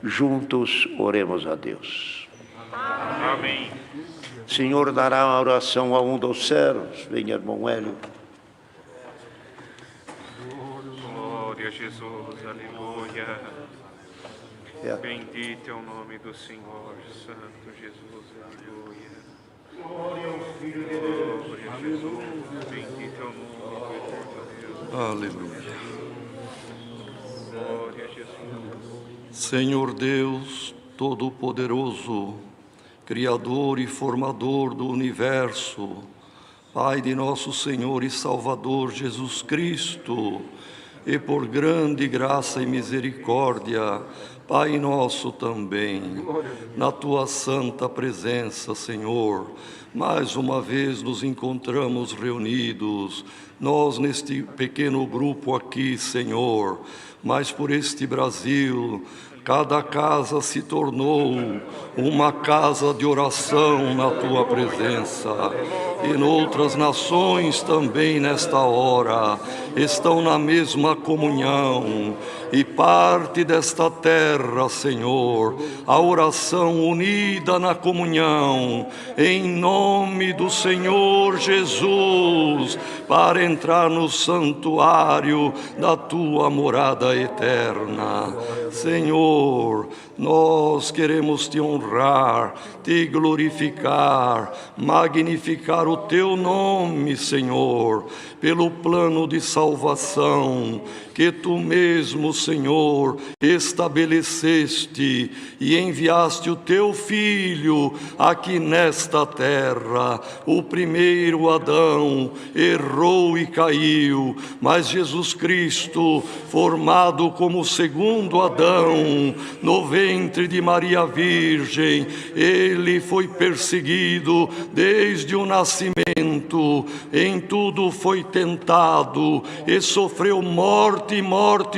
Juntos oremos a Deus. Amém. Senhor, dará a oração a um dos servos. Venha, irmão Hélio. Glória a Jesus, aleluia. Bendito é o nome do Senhor, Santo Jesus, aleluia. Glória ao Filho de Deus. Glória a Jesus, bendito é o nome do Eterno Deus. Aleluia. Glória a Jesus. Senhor Deus Todo-Poderoso, Criador e Formador do Universo, Pai de nosso Senhor e Salvador Jesus Cristo, e por grande graça e misericórdia, Pai nosso também, na Tua santa presença, Senhor, mais uma vez nos encontramos reunidos, nós neste pequeno grupo aqui, Senhor, mas por este Brasil, cada casa se tornou uma casa de oração na Tua presença. E noutras nações também nesta hora estão na mesma comunhão. E parte desta terra, Senhor, a oração unida na comunhão, em nome do Senhor Jesus, para entrar no santuário da Tua morada eterna. Senhor, nós queremos Te honrar, Te glorificar, magnificar o Teu nome, Senhor, pelo plano de salvação que Tu mesmo, Senhor, estabeleceste e enviaste o Teu Filho aqui nesta terra. O primeiro Adão errou e caiu, mas Jesus Cristo, formado como o segundo Adão, no ventre de Maria Virgem, Ele foi perseguido desde o nascimento, em tudo foi tentado e sofreu morte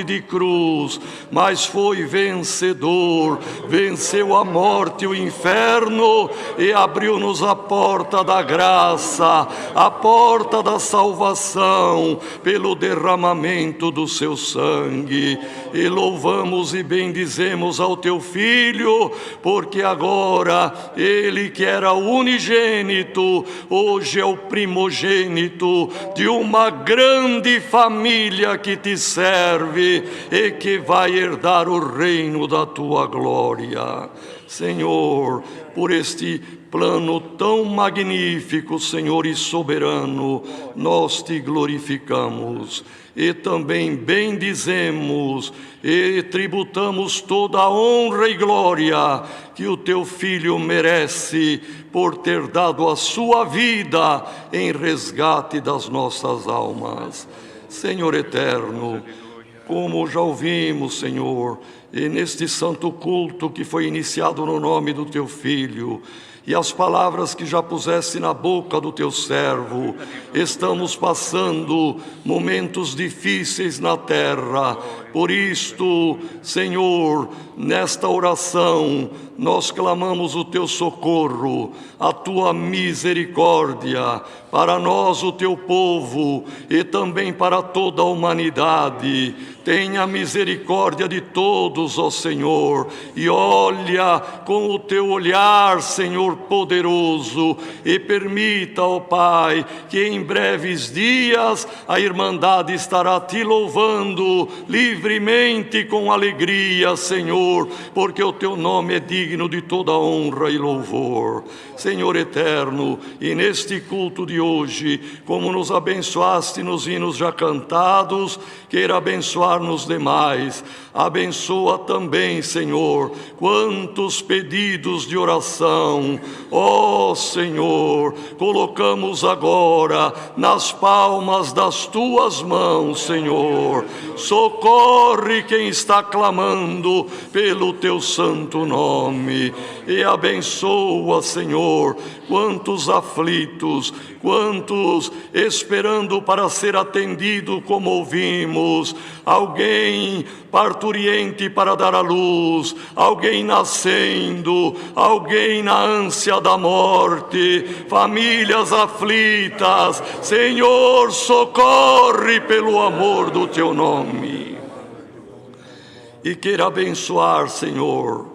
de cruz, mas foi vencedor, venceu a morte e o inferno e abriu-nos a porta da graça, a porta da salvação, pelo derramamento do seu sangue. E louvamos e bendizemos ao Teu Filho, porque agora Ele que era unigênito, hoje é o primogênito de uma grande família que Te serve e que vai herdar o reino da Tua glória. Senhor, por este plano tão magnífico, Senhor e soberano, nós Te glorificamos e também bendizemos e tributamos toda a honra e glória que o Teu Filho merece por ter dado a sua vida em resgate das nossas almas. Senhor eterno, como já ouvimos, Senhor, e neste santo culto que foi iniciado no nome do Teu Filho, e as palavras que já puseste na boca do Teu servo, estamos passando momentos difíceis na terra. Por isto, Senhor, nesta oração, nós clamamos o Teu socorro, a Tua misericórdia, para nós, o Teu povo, e também para toda a humanidade. Tenha misericórdia de todos, ó Senhor, e olha com o Teu olhar, Senhor poderoso, e permita, ó Pai, que em breves dias a Irmandade estará Te louvando livremente com alegria, Senhor, porque o Teu nome é digno de toda honra e louvor. Senhor eterno, e neste culto de hoje, como nos abençoaste nos hinos já cantados, queira abençoar nos demais. Abençoa também, Senhor, quantos pedidos de oração, ó Senhor, colocamos agora nas palmas das Tuas mãos, Senhor. Socorre quem está clamando pelo Teu santo nome e abençoa, Senhor, quantos aflitos, quantos esperando para ser atendido, como ouvimos, alguém parturiente para dar à luz, alguém nascendo, alguém na ânsia da morte, famílias aflitas. Senhor, socorre pelo amor do Teu nome. e queira abençoar, Senhor,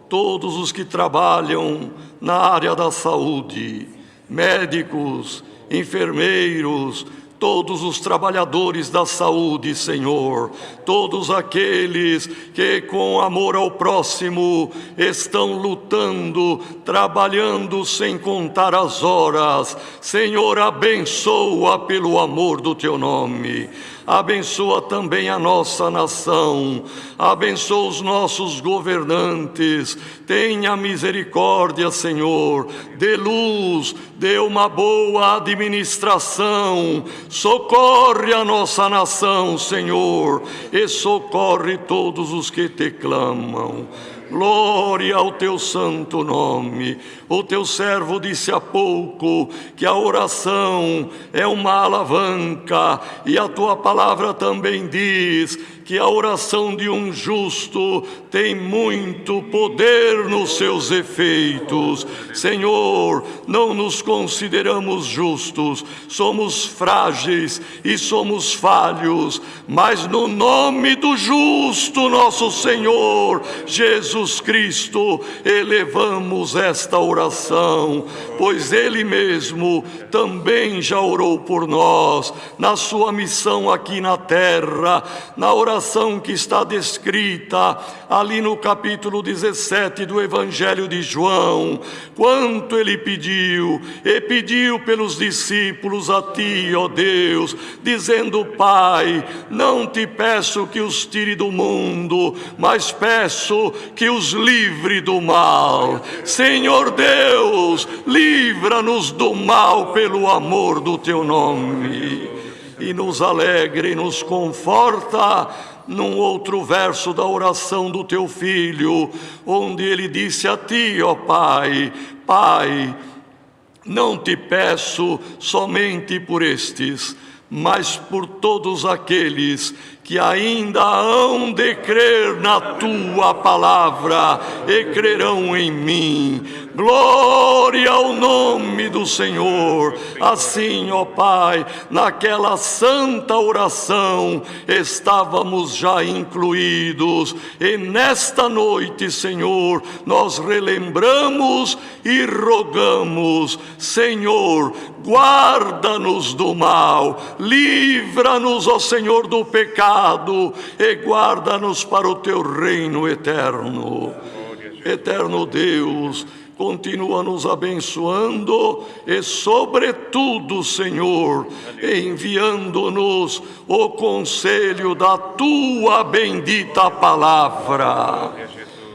todos os que trabalham na área da saúde, médicos, enfermeiros, todos os trabalhadores da saúde, Senhor, todos aqueles que com amor ao próximo estão lutando, trabalhando sem contar as horas. Senhor, abençoa pelo amor do Teu nome. Abençoa também a nossa nação, abençoa os nossos governantes, tenha misericórdia, Senhor, dê luz, dê uma boa administração, socorre a nossa nação, Senhor, e socorre todos os que te clamam. Glória ao teu santo nome. O teu servo disse há pouco que a oração é uma alavanca, e a tua palavra também diz que a oração de um justo tem muito poder nos seus efeitos. Senhor, não nos consideramos justos, somos frágeis e somos falhos, mas no nome do justo nosso Senhor Jesus Cristo, elevamos esta oração, pois Ele mesmo também já orou por nós, na sua missão aqui na terra, na oração que está descrita ali no capítulo 17 do Evangelho de João. Quanto Ele pediu, e pediu pelos discípulos a Ti, ó Deus, dizendo: Pai, não te peço que os tire do mundo, mas peço que os livre do mal. Senhor Deus, livra-nos do mal pelo amor do Teu nome. E nos alegra e nos conforta num outro verso da oração do Teu Filho, onde Ele disse a Ti, ó Pai: Pai, não te peço somente por estes, mas por todos aqueles que ainda hão de crer na Tua palavra e crerão em mim. Glória ao nome do Senhor. Assim, ó Pai, naquela santa oração estávamos já incluídos, e nesta noite, Senhor, nós relembramos e rogamos: Senhor, guarda-nos do mal, livra-nos, ó Senhor, do pecado, e guarda-nos para o Teu reino eterno. Eterno Deus, continua nos abençoando e, sobretudo, Senhor, enviando-nos o conselho da Tua bendita palavra.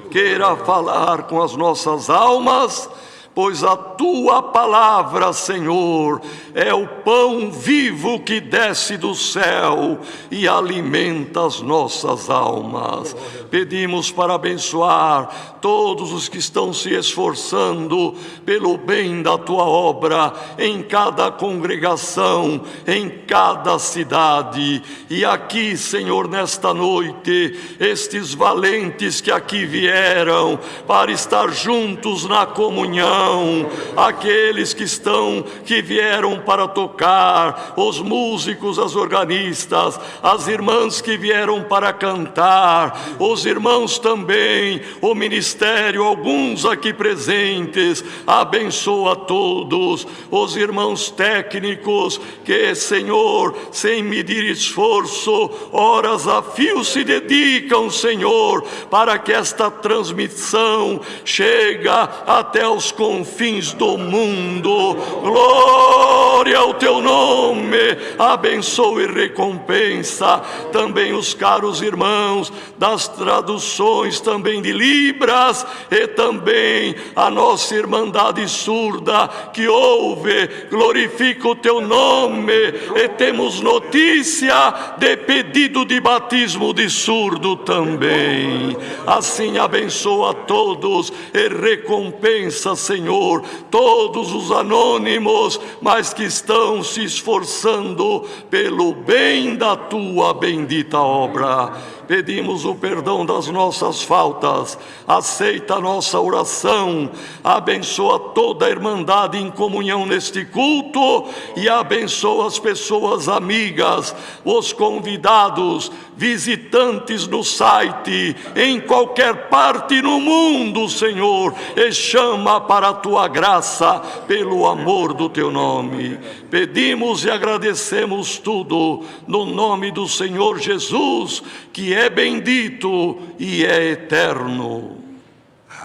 Queira falar com as nossas almas, pois a Tua palavra, Senhor, é o pão vivo que desce do céu e alimenta as nossas almas. Pedimos para abençoar todos os que estão se esforçando pelo bem da Tua obra, em cada congregação, em cada cidade. E aqui, Senhor, nesta noite, estes valentes que aqui vieram para estar juntos na comunhão, aqueles que vieram para tocar, os músicos, as organistas, as irmãs que vieram para cantar, os irmãos também, o ministério, alguns aqui presentes, abençoa todos, os irmãos técnicos que, Senhor, sem medir esforço, horas a fio se dedicam, Senhor, para que esta transmissão chegue até os confins do mundo. Glória ao Teu nome. Abençoa e recompensa também os caros irmãos das traduções também de Libras, e também a nossa Irmandade Surda que ouve, glorifica o Teu nome, e temos notícia de pedido de batismo de surdo também. Assim abençoa a todos e recompensa, Senhor, todos os anônimos, mas que estão se esforçando pelo bem da Tua bendita obra. pedimos o perdão das nossas faltas, aceita a nossa oração, abençoa toda a irmandade em comunhão neste culto e abençoa as pessoas amigas, os convidados, visitantes no site, em qualquer parte no mundo, Senhor, e chama para a tua graça, pelo amor do teu nome. Pedimos e agradecemos tudo no nome do Senhor Jesus, que é bendito e é eterno.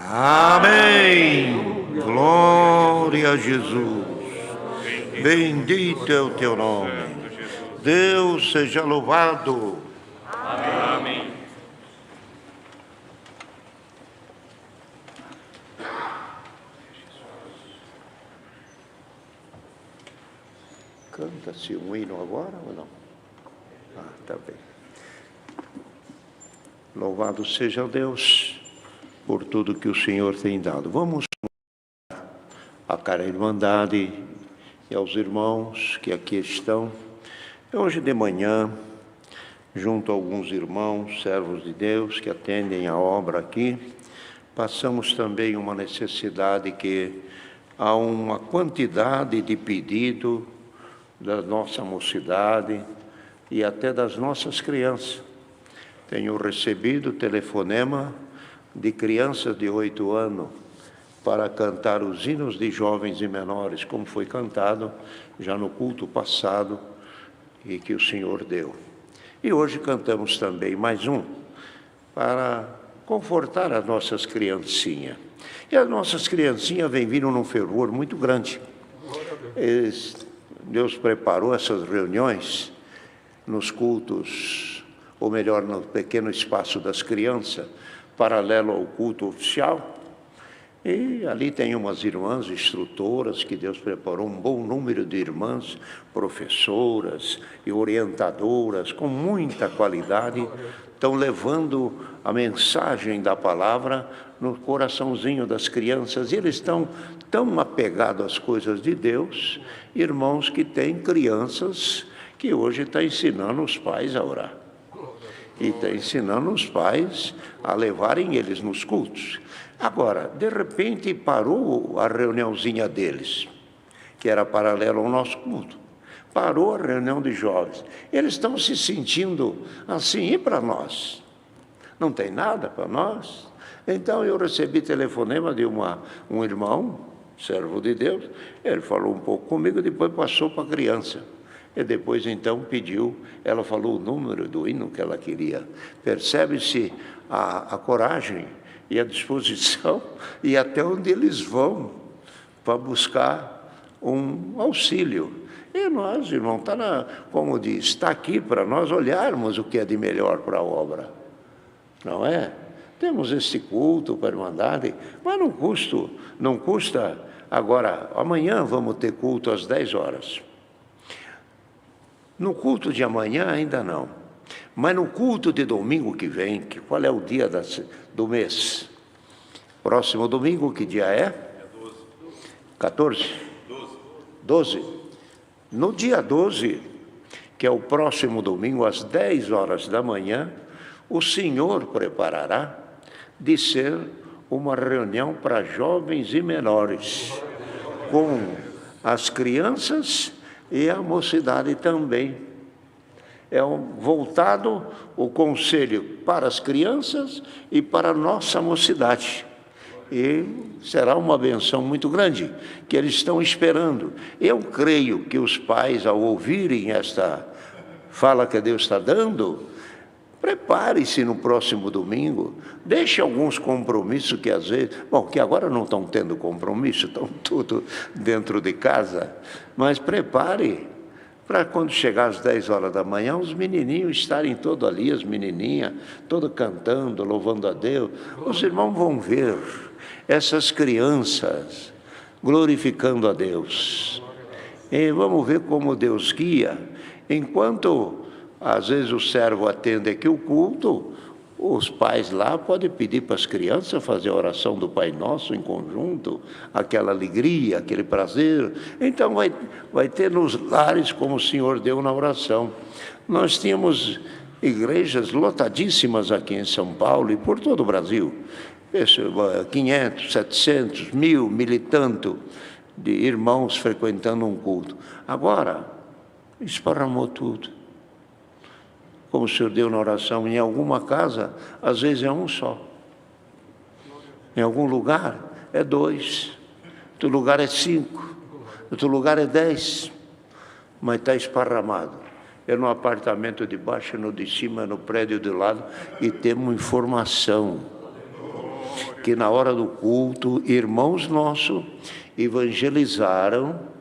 Amém. Glória a Jesus. Bendito é o teu nome. Deus seja louvado. Amém. Canta-se um hino agora ou não? Tá bem. Louvado seja Deus por tudo que o Senhor tem dado. Vamos à cara irmandade e aos irmãos que aqui estão. Hoje de manhã, junto a alguns irmãos, servos de Deus, que atendem a obra aqui, passamos também uma necessidade que há uma quantidade de pedido da nossa mocidade e até das nossas crianças. Tenho recebido telefonema de crianças de 8 anos para cantar os hinos de jovens e menores, como foi cantado já no culto passado e que o Senhor deu. E hoje cantamos também mais um, para confortar as nossas criancinhas. E as nossas criancinhas vêm vindo num fervor muito grande. Deus preparou essas reuniões nos cultos, ou melhor, no pequeno espaço das crianças, paralelo ao culto oficial. E ali tem umas irmãs instrutoras, que Deus preparou um bom número de irmãs, professoras e orientadoras, com muita qualidade, estão levando a mensagem da palavra no coraçãozinho das crianças. E eles estão tão apegados às coisas de Deus, irmãos que têm crianças que hoje estão ensinando os pais a orar. E está ensinando os pais a levarem eles nos cultos. Agora, de repente, parou a reuniãozinha deles, que era paralela ao nosso culto. Parou a reunião de jovens. Eles estão se sentindo assim, e para nós? Não tem nada para nós? Então, eu recebi telefonema de um irmão, servo de Deus. Ele falou um pouco comigo, depois passou para a criança. E depois, então, pediu, ela falou o número do hino que ela queria. Percebe-se a coragem e a disposição e até onde eles vão para buscar um auxílio. E nós, irmão, como diz, está aqui para nós olharmos o que é de melhor para a obra. Não é? Temos esse culto para a Irmandade, mas não custa. Agora, amanhã vamos ter culto às 10 horas. No culto de amanhã ainda não, mas no culto de domingo que vem, qual é o dia do mês? Próximo domingo, que dia é? 14? 12. No dia 12, que é o próximo domingo, às 10 horas da manhã, o Senhor preparará de ser uma reunião para jovens e menores, com as crianças e a mocidade também. É voltado o conselho para as crianças e para a nossa mocidade. E será uma benção muito grande, que eles estão esperando. Eu creio que os pais, ao ouvirem esta fala que Deus está dando, prepare-se no próximo domingo, deixe alguns compromissos que às vezes... Bom, que agora não estão tendo compromisso, estão tudo dentro de casa, mas prepare para quando chegar às 10 horas da manhã, os menininhos estarem todos ali, as menininhas, todos cantando, louvando a Deus. Os irmãos vão ver essas crianças glorificando a Deus. E vamos ver como Deus guia. Enquanto, às vezes, o servo atende aqui o culto, os pais lá podem pedir para as crianças fazer a oração do Pai Nosso em conjunto, aquela alegria, aquele prazer. Então, vai ter nos lares como o Senhor deu na oração. Nós tínhamos igrejas lotadíssimas aqui em São Paulo e por todo o Brasil. 500, 700, 1000, 1000 e tanto de irmãos frequentando um culto. Agora, esparramou tudo. Como o senhor deu na oração, em alguma casa, às vezes é um só. Em algum lugar, é 2. Em outro lugar é 5. Em outro lugar é 10. Mas está esparramado. É no apartamento de baixo, no de cima, no prédio do lado. E temos informação que na hora do culto, irmãos nossos evangelizaram.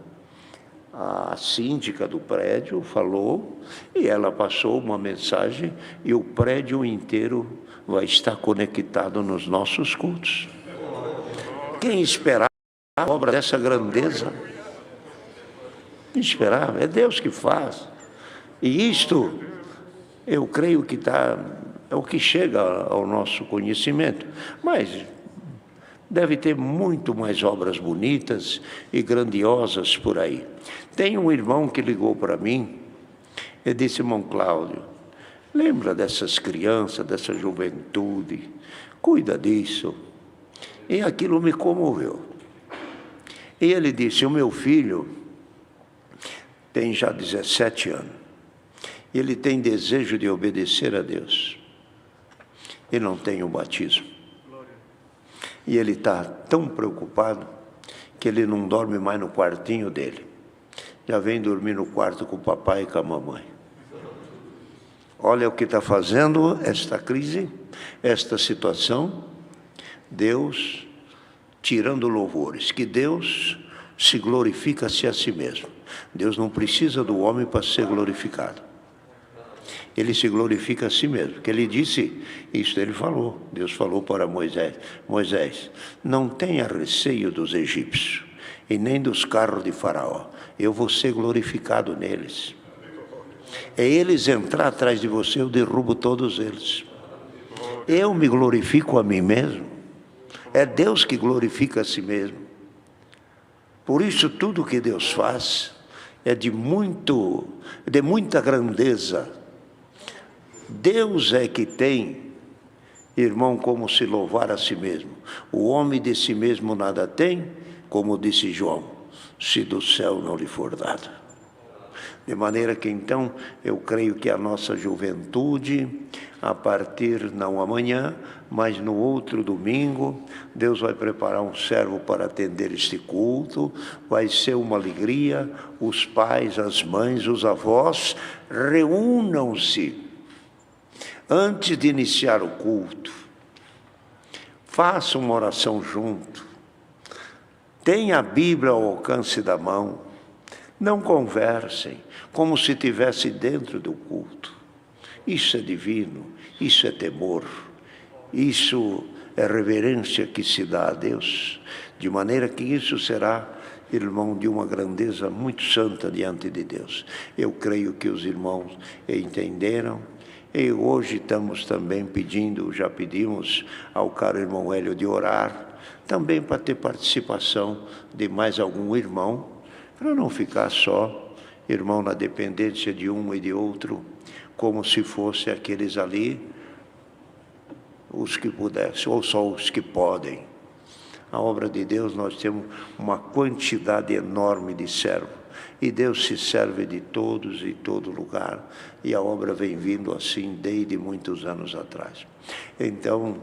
A síndica do prédio falou, e ela passou uma mensagem, e o prédio inteiro vai estar conectado nos nossos cultos. Quem esperava a obra dessa grandeza? Quem esperava? É Deus que faz. E isto, eu creio que é o que chega ao nosso conhecimento. Mas deve ter muito mais obras bonitas e grandiosas por aí. Tem um irmão que ligou para mim e disse: irmão Cláudio, lembra dessas crianças, dessa juventude, cuida disso. E aquilo me comoveu. E ele disse: o meu filho tem já 17 anos. Ele tem desejo de obedecer a Deus. E não tem o batismo. E ele está tão preocupado que ele não dorme mais no quartinho dele. Já vem dormir no quarto com o papai e com a mamãe. Olha o que está fazendo esta crise, esta situação. Deus tirando louvores, que Deus se glorifica-se a si mesmo. Deus não precisa do homem para ser glorificado. Ele se glorifica a si mesmo, porque ele disse, isso ele falou, Deus falou para Moisés: Moisés, não tenha receio dos egípcios, e nem dos carros de Faraó, eu vou ser glorificado neles. É eles entrar atrás de você, eu derrubo todos eles. Eu me glorifico a mim mesmo, é Deus que glorifica a si mesmo. Por isso tudo que Deus faz é de muita grandeza. Deus é que tem, irmão, como se louvar a si mesmo. O homem de si mesmo nada tem, como disse João, se do céu não lhe for dado. De maneira que então, eu creio que a nossa juventude, a partir, não amanhã, mas no outro domingo, Deus vai preparar um servo para atender este culto, vai ser uma alegria, os pais, as mães, os avós, reúnam-se. Antes de iniciar o culto, faça uma oração junto. Tenha a Bíblia ao alcance da mão. Não conversem como se estivesse dentro do culto. Isso é divino, isso é temor, isso é reverência que se dá a Deus. De maneira que isso será, irmão, de uma grandeza muito santa diante de Deus. Eu creio que os irmãos entenderam. E hoje estamos também pedindo, já pedimos ao caro irmão Hélio de orar, também para ter participação de mais algum irmão, para não ficar só, irmão, na dependência de um e de outro, como se fosse aqueles ali, os que pudessem, ou só os que podem. A obra de Deus, nós temos uma quantidade enorme de servos. E Deus se serve de todos e todo lugar. E a obra vem vindo assim desde muitos anos atrás. Então,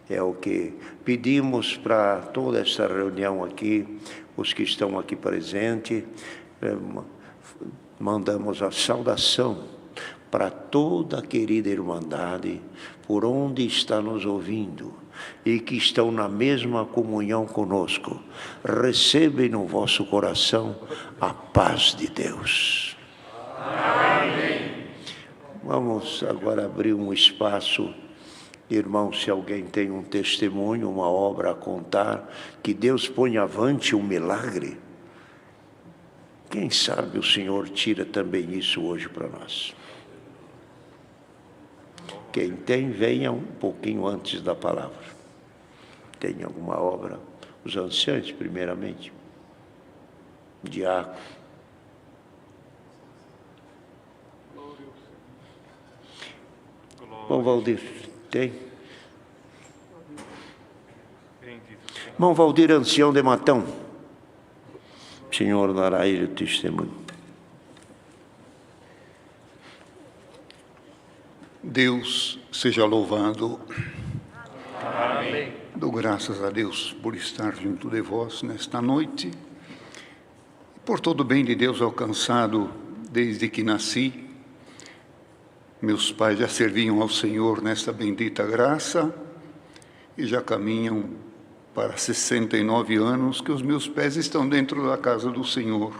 é o que pedimos para toda essa reunião aqui, os que estão aqui presentes, mandamos a saudação para toda a querida irmandade, por onde está nos ouvindo, e que estão na mesma comunhão conosco. Recebem no vosso coração a paz de Deus. Amém. Vamos agora abrir um espaço. Irmão, se alguém tem um testemunho, uma obra a contar, que Deus ponha avante um milagre, quem sabe o Senhor tira também isso hoje para nós. Quem tem, venha um pouquinho antes da palavra. Tem alguma obra? Os anciãos, primeiramente. Diácono. Irmão Valdir, tem? Bendito seja. Irmão Valdir, ancião de Matão. Senhor, dará ele o testemunho. Deus seja louvado. Amém. Dou graças a Deus por estar junto de vós nesta noite, por todo o bem de Deus alcançado desde que nasci. Meus pais já serviam ao Senhor nesta bendita graça e já caminham para 69 anos que os meus pés estão dentro da casa do Senhor,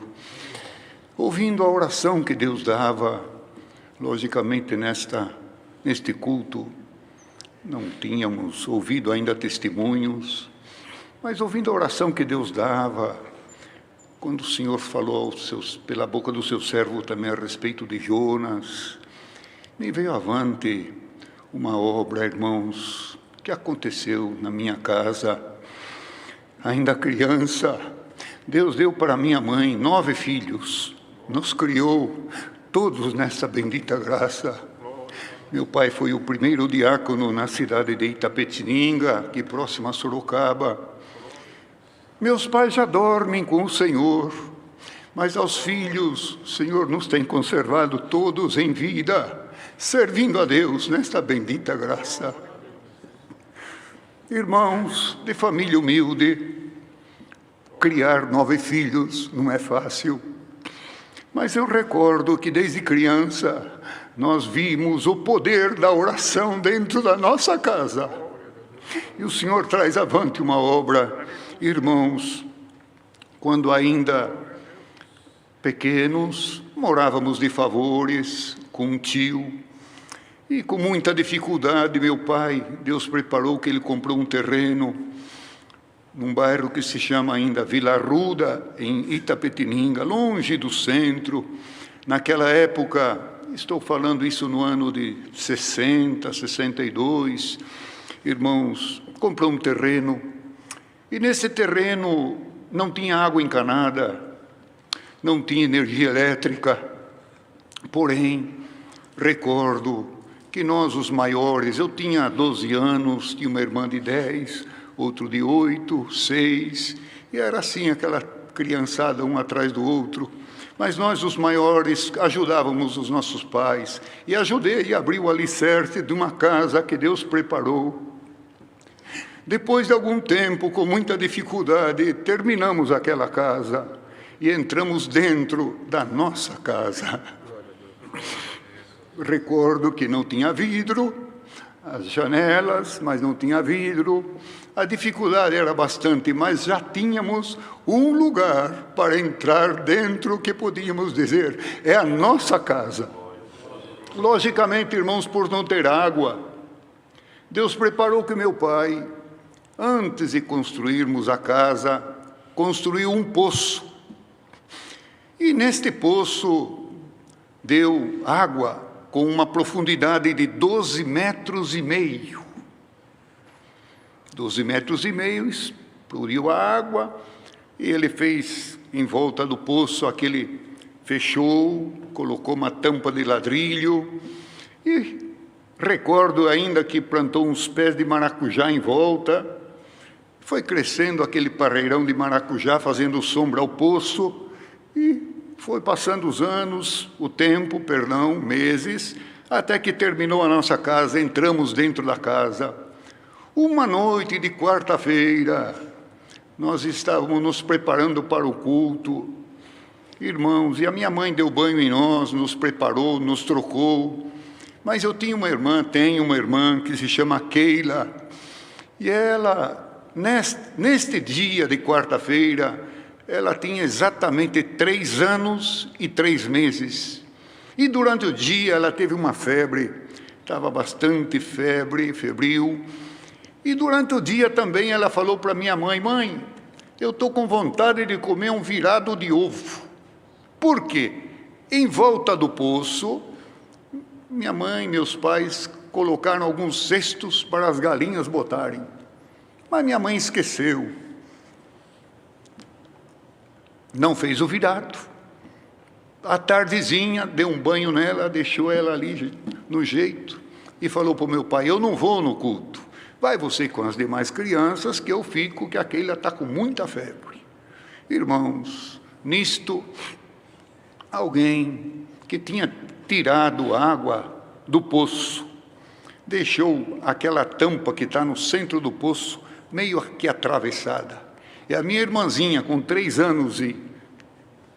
ouvindo a oração que Deus dava. Logicamente, neste culto, não tínhamos ouvido ainda testemunhos, mas ouvindo a oração que Deus dava, quando o Senhor falou pela boca do seu servo também a respeito de Jonas, me veio avante uma obra, irmãos, que aconteceu na minha casa. Ainda criança, Deus deu para minha mãe 9 filhos, nos criou todos nessa bendita graça. Meu pai foi o primeiro diácono na cidade de Itapetininga, aqui próximo a Sorocaba. Meus pais já dormem com o Senhor, mas aos filhos o Senhor nos tem conservado todos em vida, servindo a Deus nesta bendita graça. Irmãos de família humilde, criar 9 filhos não é fácil, mas eu recordo que desde criança nós vimos o poder da oração dentro da nossa casa. E o Senhor traz avante uma obra. Irmãos, quando ainda pequenos, morávamos de favores com um tio, e com muita dificuldade, meu pai, Deus preparou que ele comprou um terreno num bairro que se chama ainda Vila Arruda, em Itapetininga, longe do centro. Naquela época, estou falando isso no ano de 60, 62, irmãos, comprou um terreno, e nesse terreno não tinha água encanada, não tinha energia elétrica, porém, recordo que nós, os maiores, eu tinha 12 anos, tinha uma irmã de 10, outro de 8, 6, e era assim, aquela criançada, um atrás do outro. Mas nós, os maiores, ajudávamos os nossos pais, e ajudei a abrir o alicerce de uma casa que Deus preparou. Depois de algum tempo, com muita dificuldade, terminamos aquela casa e entramos dentro da nossa casa. Recordo que não tinha vidro, as janelas, mas não tinha vidro. A dificuldade era bastante, mas já tínhamos um lugar para entrar dentro que podíamos dizer, é a nossa casa. Logicamente, irmãos, por não ter água, Deus preparou que meu pai, antes de construirmos a casa, construiu um poço. E neste poço deu água com uma profundidade de 12,5 metros. 12,5 metros, explodiu a água, e ele fez em volta do poço aquele, fechou, colocou uma tampa de ladrilho, e recordo ainda que plantou uns pés de maracujá em volta, foi crescendo aquele parreirão de maracujá, fazendo sombra ao poço, e foi passando os anos, meses, até que terminou a nossa casa, entramos dentro da casa. Uma noite de quarta-feira, nós estávamos nos preparando para o culto, irmãos, e a minha mãe deu banho em nós, nos preparou, nos trocou, mas eu tenho uma irmã que se chama Keila, e ela, neste dia de quarta-feira, ela tinha exatamente 3 anos e 3 meses. E durante o dia ela teve uma febre, estava bastante febril. E durante o dia também ela falou para minha mãe, mãe, eu estou com vontade de comer um virado de ovo. Por quê? Em volta do poço, minha mãe e meus pais colocaram alguns cestos para as galinhas botarem. Mas minha mãe esqueceu. Não fez o virado. À tardezinha, deu um banho nela, deixou ela ali no jeito. e falou para o meu pai: eu não vou no culto, vai você com as demais crianças que eu fico, que a Keila está com muita febre. Irmãos, nisto, alguém que tinha tirado água do poço, deixou aquela tampa que está no centro do poço meio que atravessada. E a minha irmãzinha, com 3 anos e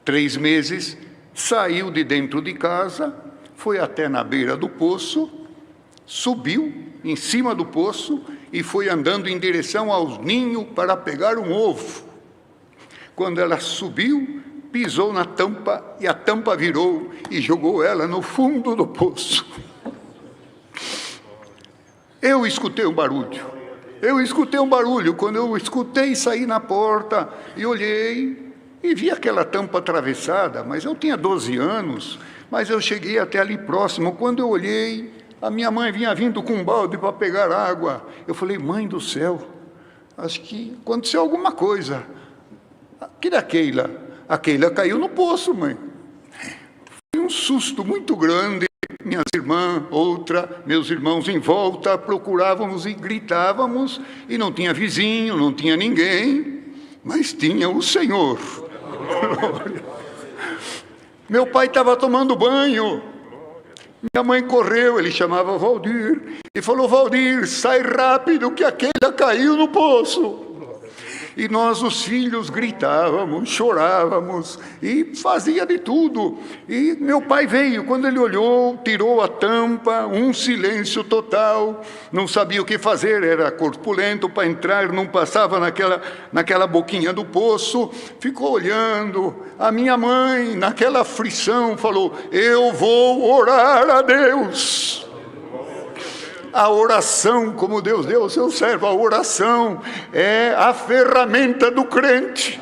3 meses, saiu de dentro de casa, foi até na beira do poço, subiu em cima do poço e foi andando em direção ao ninho para pegar um ovo. Quando ela subiu, pisou na tampa e a tampa virou e jogou ela no fundo do poço. Eu escutei um barulho. Quando eu escutei, saí na porta e olhei e vi aquela tampa atravessada, mas eu tinha 12 anos, mas eu cheguei até ali próximo. Quando eu olhei, a minha mãe vinha vindo com um balde para pegar água. Eu falei: mãe do céu, acho que aconteceu alguma coisa. Que da Keila? A Keila caiu no poço, mãe. Foi um susto muito grande. Minhas irmãs, meus irmãos em volta, procurávamos e gritávamos, e não tinha vizinho, não tinha ninguém, mas tinha o Senhor. Meu pai estava tomando banho, minha mãe correu, ele chamava Valdir, e falou: Valdir, sai rápido que a Keila caiu no poço. E nós, os filhos, gritávamos, chorávamos e fazia de tudo. E meu pai veio, quando ele olhou, tirou a tampa, um silêncio total, não sabia o que fazer, era corpulento para entrar, não passava naquela boquinha do poço, ficou olhando. A minha mãe, naquela aflição, falou: eu vou orar a Deus. A oração, como Deus deu ao seu servo, a oração é a ferramenta do crente.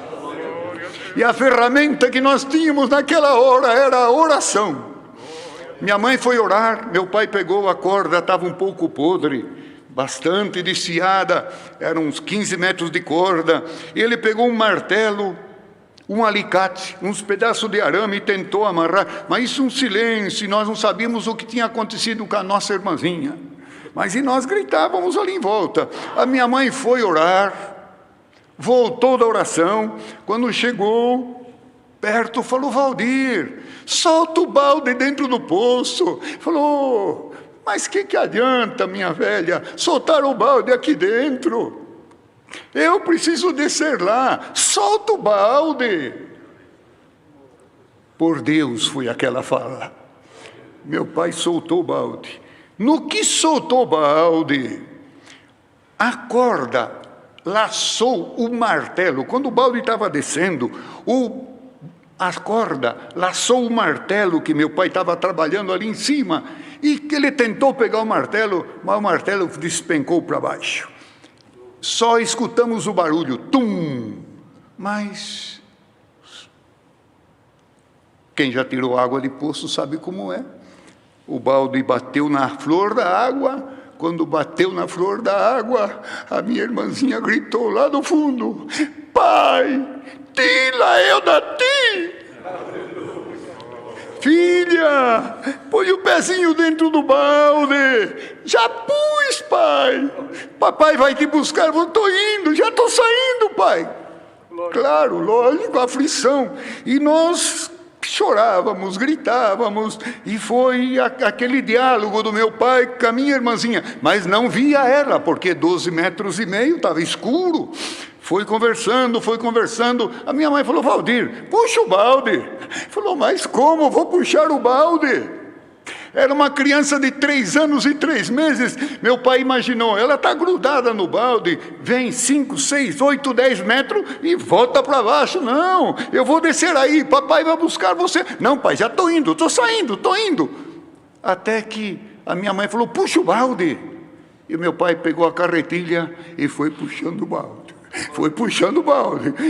E a ferramenta que nós tínhamos naquela hora era a oração. Minha mãe foi orar, meu pai pegou a corda, estava um pouco podre, bastante desfiada, eram uns 15 metros de corda, e ele pegou um martelo, um alicate, uns pedaços de arame e tentou amarrar, mas isso um silêncio, e nós não sabíamos o que tinha acontecido com a nossa irmãzinha. Mas e nós gritávamos ali em volta. A minha mãe foi orar, voltou da oração, quando chegou perto, falou: Valdir, solta o balde dentro do poço. Falou: mas que adianta, minha velha, soltar o balde aqui dentro? Eu preciso descer lá, solta o balde. Por Deus foi aquela fala. Meu pai soltou o balde. No que soltou o balde, a corda laçou o martelo. Quando o balde estava descendo, a corda laçou o martelo que meu pai estava trabalhando ali em cima. E que ele tentou pegar o martelo, mas o martelo despencou para baixo. Só escutamos o barulho, tum! Mas quem já tirou água de poço sabe como é. O balde bateu na flor da água. Quando bateu na flor da água, a minha irmãzinha gritou lá do fundo: pai, tira eu da ti. Filha, põe o pezinho dentro do balde. Já pus, pai. Papai vai te buscar, eu estou indo, já estou saindo, pai. Claro, lógico, aflição. E nós chorávamos, gritávamos, e foi aquele diálogo do meu pai com a minha irmãzinha, mas não via ela, porque 12,5 metros, estava escuro. Foi conversando, a minha mãe falou: Valdir, puxa o balde. Falou: mas como vou puxar o balde? Era uma criança de 3 anos e 3 meses. Meu pai imaginou, ela está grudada no balde, vem 5, 6, 8, 10 metros e volta para baixo. Não, eu vou descer aí, papai vai buscar você. Não, pai, já estou indo, estou saindo, estou indo. Até que a minha mãe falou: puxa o balde. E meu pai pegou a carretilha e foi puxando o balde.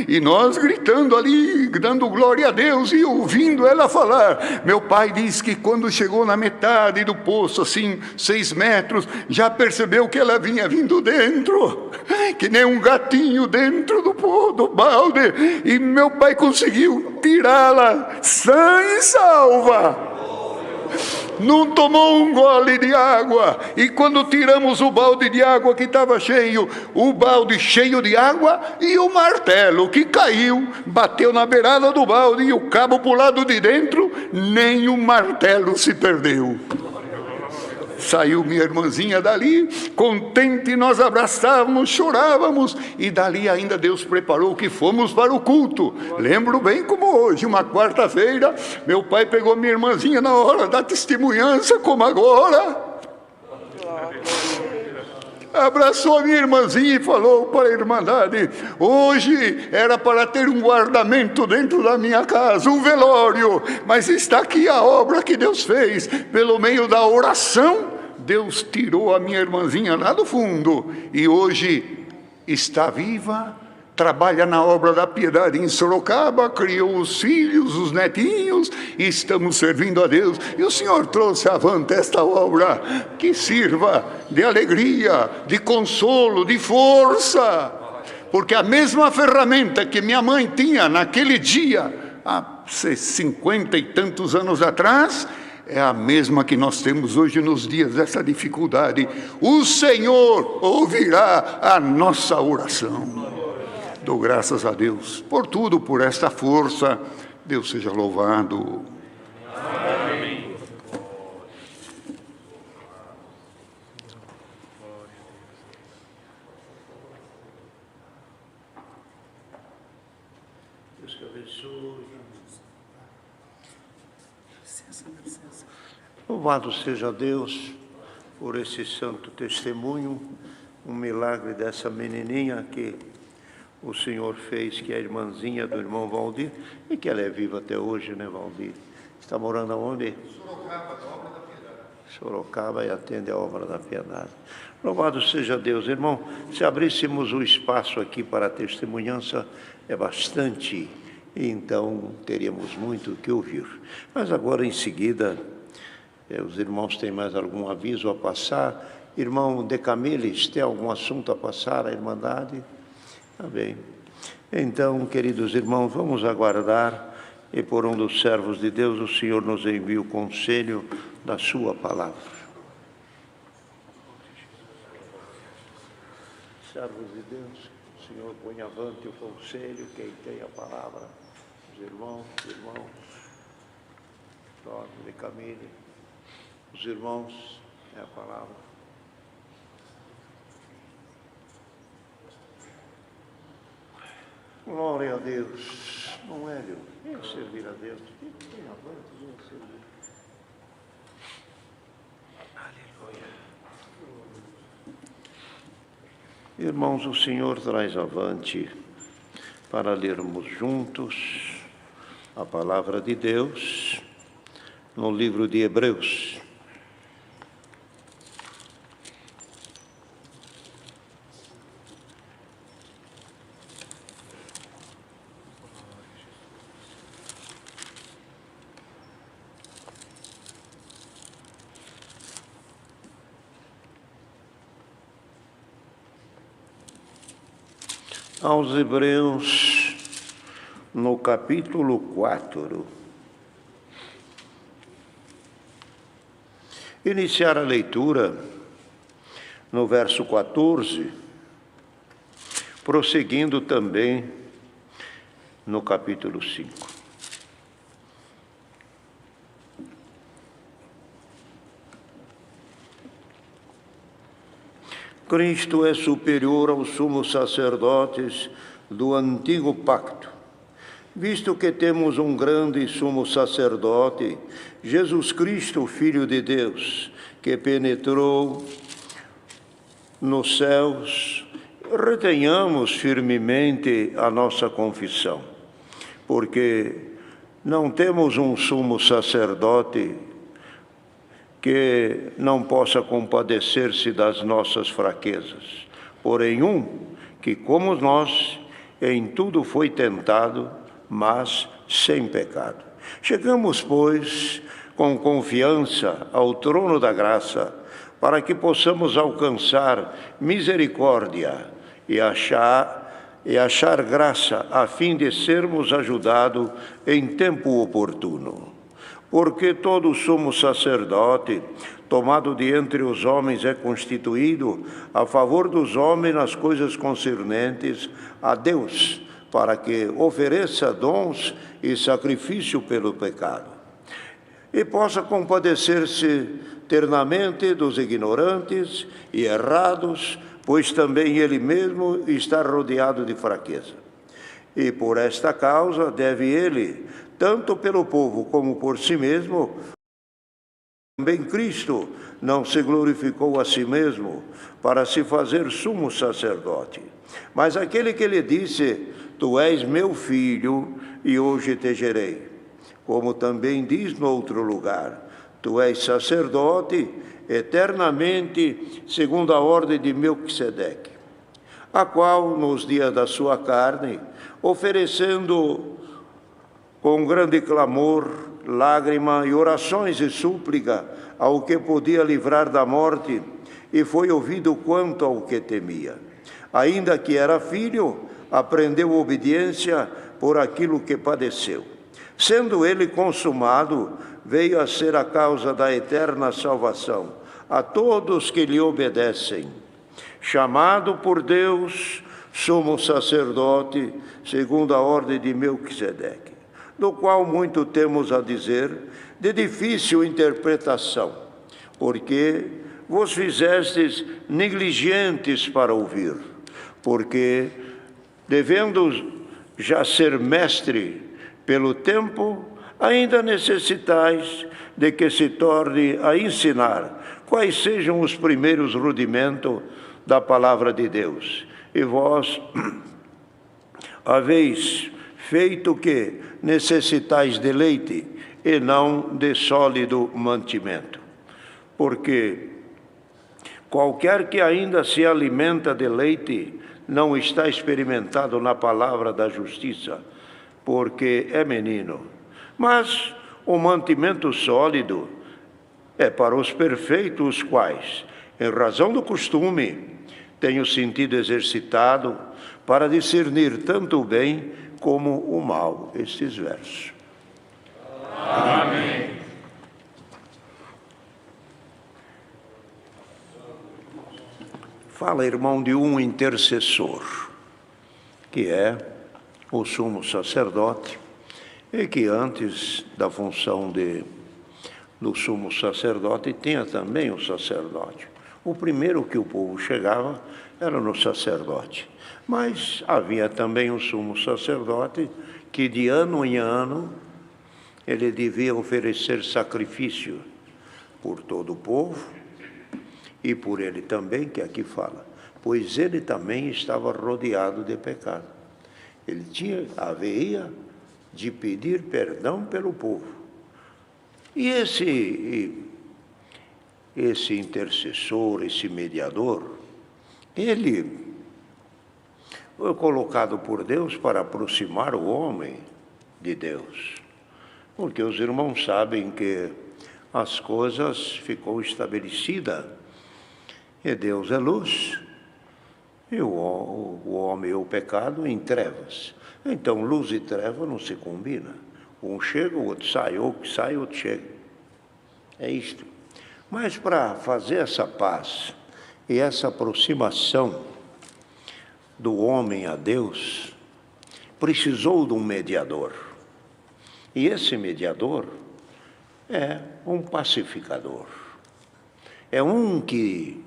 E nós gritando ali, dando glória a Deus e ouvindo ela falar. Meu pai disse que quando chegou na metade do poço, assim, 6 metros, já percebeu que ela vinha vindo dentro, que nem um gatinho dentro do balde, e meu pai conseguiu tirá-la sã e salva. não tomou um gole de água. E quando tiramos o balde de água que estava cheio, o balde cheio de água e o martelo que caiu, bateu na beirada do balde e o cabo para o lado de dentro, nem o martelo se perdeu. Saiu minha irmãzinha dali, contente, nós abraçávamos, chorávamos, e dali ainda Deus preparou que fomos para o culto. Lembro bem como hoje, uma quarta-feira, meu pai pegou minha irmãzinha na hora da testemunhança, como agora, abraçou a minha irmãzinha e falou para a Irmandade: hoje era para ter um guardamento dentro da minha casa, um velório, mas está aqui a obra que Deus fez. Pelo meio da oração, Deus tirou a minha irmãzinha lá do fundo, e hoje está viva, trabalha na obra da Piedade em Sorocaba, criou os filhos, os netinhos, e estamos servindo a Deus. E o Senhor trouxe avante esta obra, que sirva de alegria, de consolo, de força, porque a mesma ferramenta que minha mãe tinha naquele dia, há 50 e tantos anos atrás, é a mesma que nós temos hoje nos dias dessa dificuldade. O Senhor ouvirá a nossa oração. Dou graças a Deus por tudo, por esta força. Deus seja louvado. Amém. Deus te abençoe. Louvado seja Deus por esse santo testemunho, um milagre dessa menininha que o Senhor fez, que é a irmãzinha do irmão Valdir, e que ela é viva até hoje, né, Valdir? Está morando aonde? Sorocaba, da obra da Piedade. Sorocaba, e atende a obra da Piedade. Louvado seja Deus. Irmão, se abríssemos o espaço aqui para a testemunhança, é bastante, então teríamos muito o que ouvir. Mas agora, em seguida, os irmãos têm mais algum aviso a passar? Irmão Decamiles, tem algum assunto a passar à Irmandade? Amém. Então, queridos irmãos, vamos aguardar, e por um dos servos de Deus, o Senhor nos envia o conselho da sua palavra. Servos de Deus, o Senhor põe avante o conselho, quem tem a palavra, os irmãos, Jorge de Camille, os irmãos, é a palavra. Glória a Deus. Não é, Deus? Venha servir a Deus. Quem avante, venha servir. Aleluia. Irmãos, o Senhor traz avante para lermos juntos a palavra de Deus no livro de Hebreus. Aos Hebreus, no capítulo 4. Iniciar a leitura no verso 14, prosseguindo também no capítulo 5. Cristo é superior aos sumos sacerdotes do antigo pacto, visto que temos um grande sumo sacerdote, Jesus Cristo, Filho de Deus, que penetrou nos céus, retenhamos firmemente a nossa confissão, porque não temos um sumo sacerdote que não possa compadecer-se das nossas fraquezas, porém que, como nós, em tudo foi tentado, mas sem pecado. Chegamos, pois, com confiança ao trono da graça, para que possamos alcançar misericórdia e achar graça, a fim de sermos ajudados em tempo oportuno. porque todo sumo sacerdote, tomado de entre os homens, é constituído a favor dos homens nas coisas concernentes a Deus, para que ofereça dons e sacrifício pelo pecado, e possa compadecer-se ternamente dos ignorantes e errados, pois também ele mesmo está rodeado de fraqueza. E por esta causa deve ele, tanto pelo povo como por si mesmo, também Cristo não se glorificou a si mesmo para se fazer sumo sacerdote, mas aquele que lhe disse: Tu és meu filho, e hoje te gerei. Como também diz no outro lugar: Tu és sacerdote eternamente, segundo a ordem de Melquisedeque, a qual, nos dias da sua carne, oferecendo com grande clamor, lágrima e orações e súplica ao que podia livrar da morte, e foi ouvido quanto ao que temia. Ainda que era filho, aprendeu obediência por aquilo que padeceu. Sendo ele consumado, veio a ser a causa da eterna salvação a todos que lhe obedecem. Chamado por Deus, sumo sacerdote, segundo a ordem de Melquisedeque, do qual muito temos a dizer, de difícil interpretação, porque vos fizestes negligentes para ouvir, porque, devendo já ser mestre pelo tempo, ainda necessitais de que se torne a ensinar quais sejam os primeiros rudimentos da palavra de Deus. E vós haveis feito que necessitais de leite e não de sólido mantimento. Porque qualquer que ainda se alimenta de leite não está experimentado na palavra da justiça, porque é menino. Mas o mantimento sólido é para os perfeitos, os quais, em razão do costume, têm o sentido exercitado para discernir tanto o bem como o mal. Estes versos. Amém. Fala, irmão, de um intercessor, que é o sumo sacerdote, e que antes da função do sumo sacerdote tinha também o sacerdote. O primeiro que o povo chegava era no sacerdote, mas havia também o sumo sacerdote que de ano em ano ele devia oferecer sacrifício por todo o povo e por ele também, que aqui fala, pois ele também estava rodeado de pecado. Ele havia de pedir perdão pelo povo. E esse intercessor, esse mediador, ele foi colocado por Deus para aproximar o homem de Deus. Porque os irmãos sabem que as coisas ficou estabelecida e Deus é luz e o homem é o pecado em trevas. Então luz e treva não se combinam. Um chega, o outro sai, ou que sai, o outro chega. É isto. Mas para fazer essa paz e essa aproximação do homem a Deus, precisou de um mediador. E esse mediador é um pacificador. É um que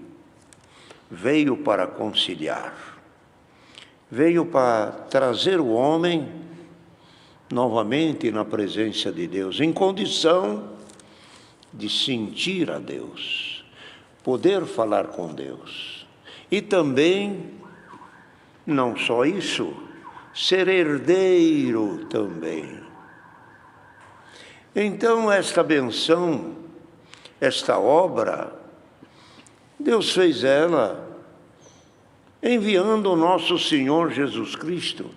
veio para conciliar. Veio para trazer o homem novamente na presença de Deus, em condição de sentir a Deus, poder falar com Deus. E também, não só isso, ser herdeiro também. Então, esta benção, esta obra, Deus fez ela enviando o nosso Senhor Jesus Cristo.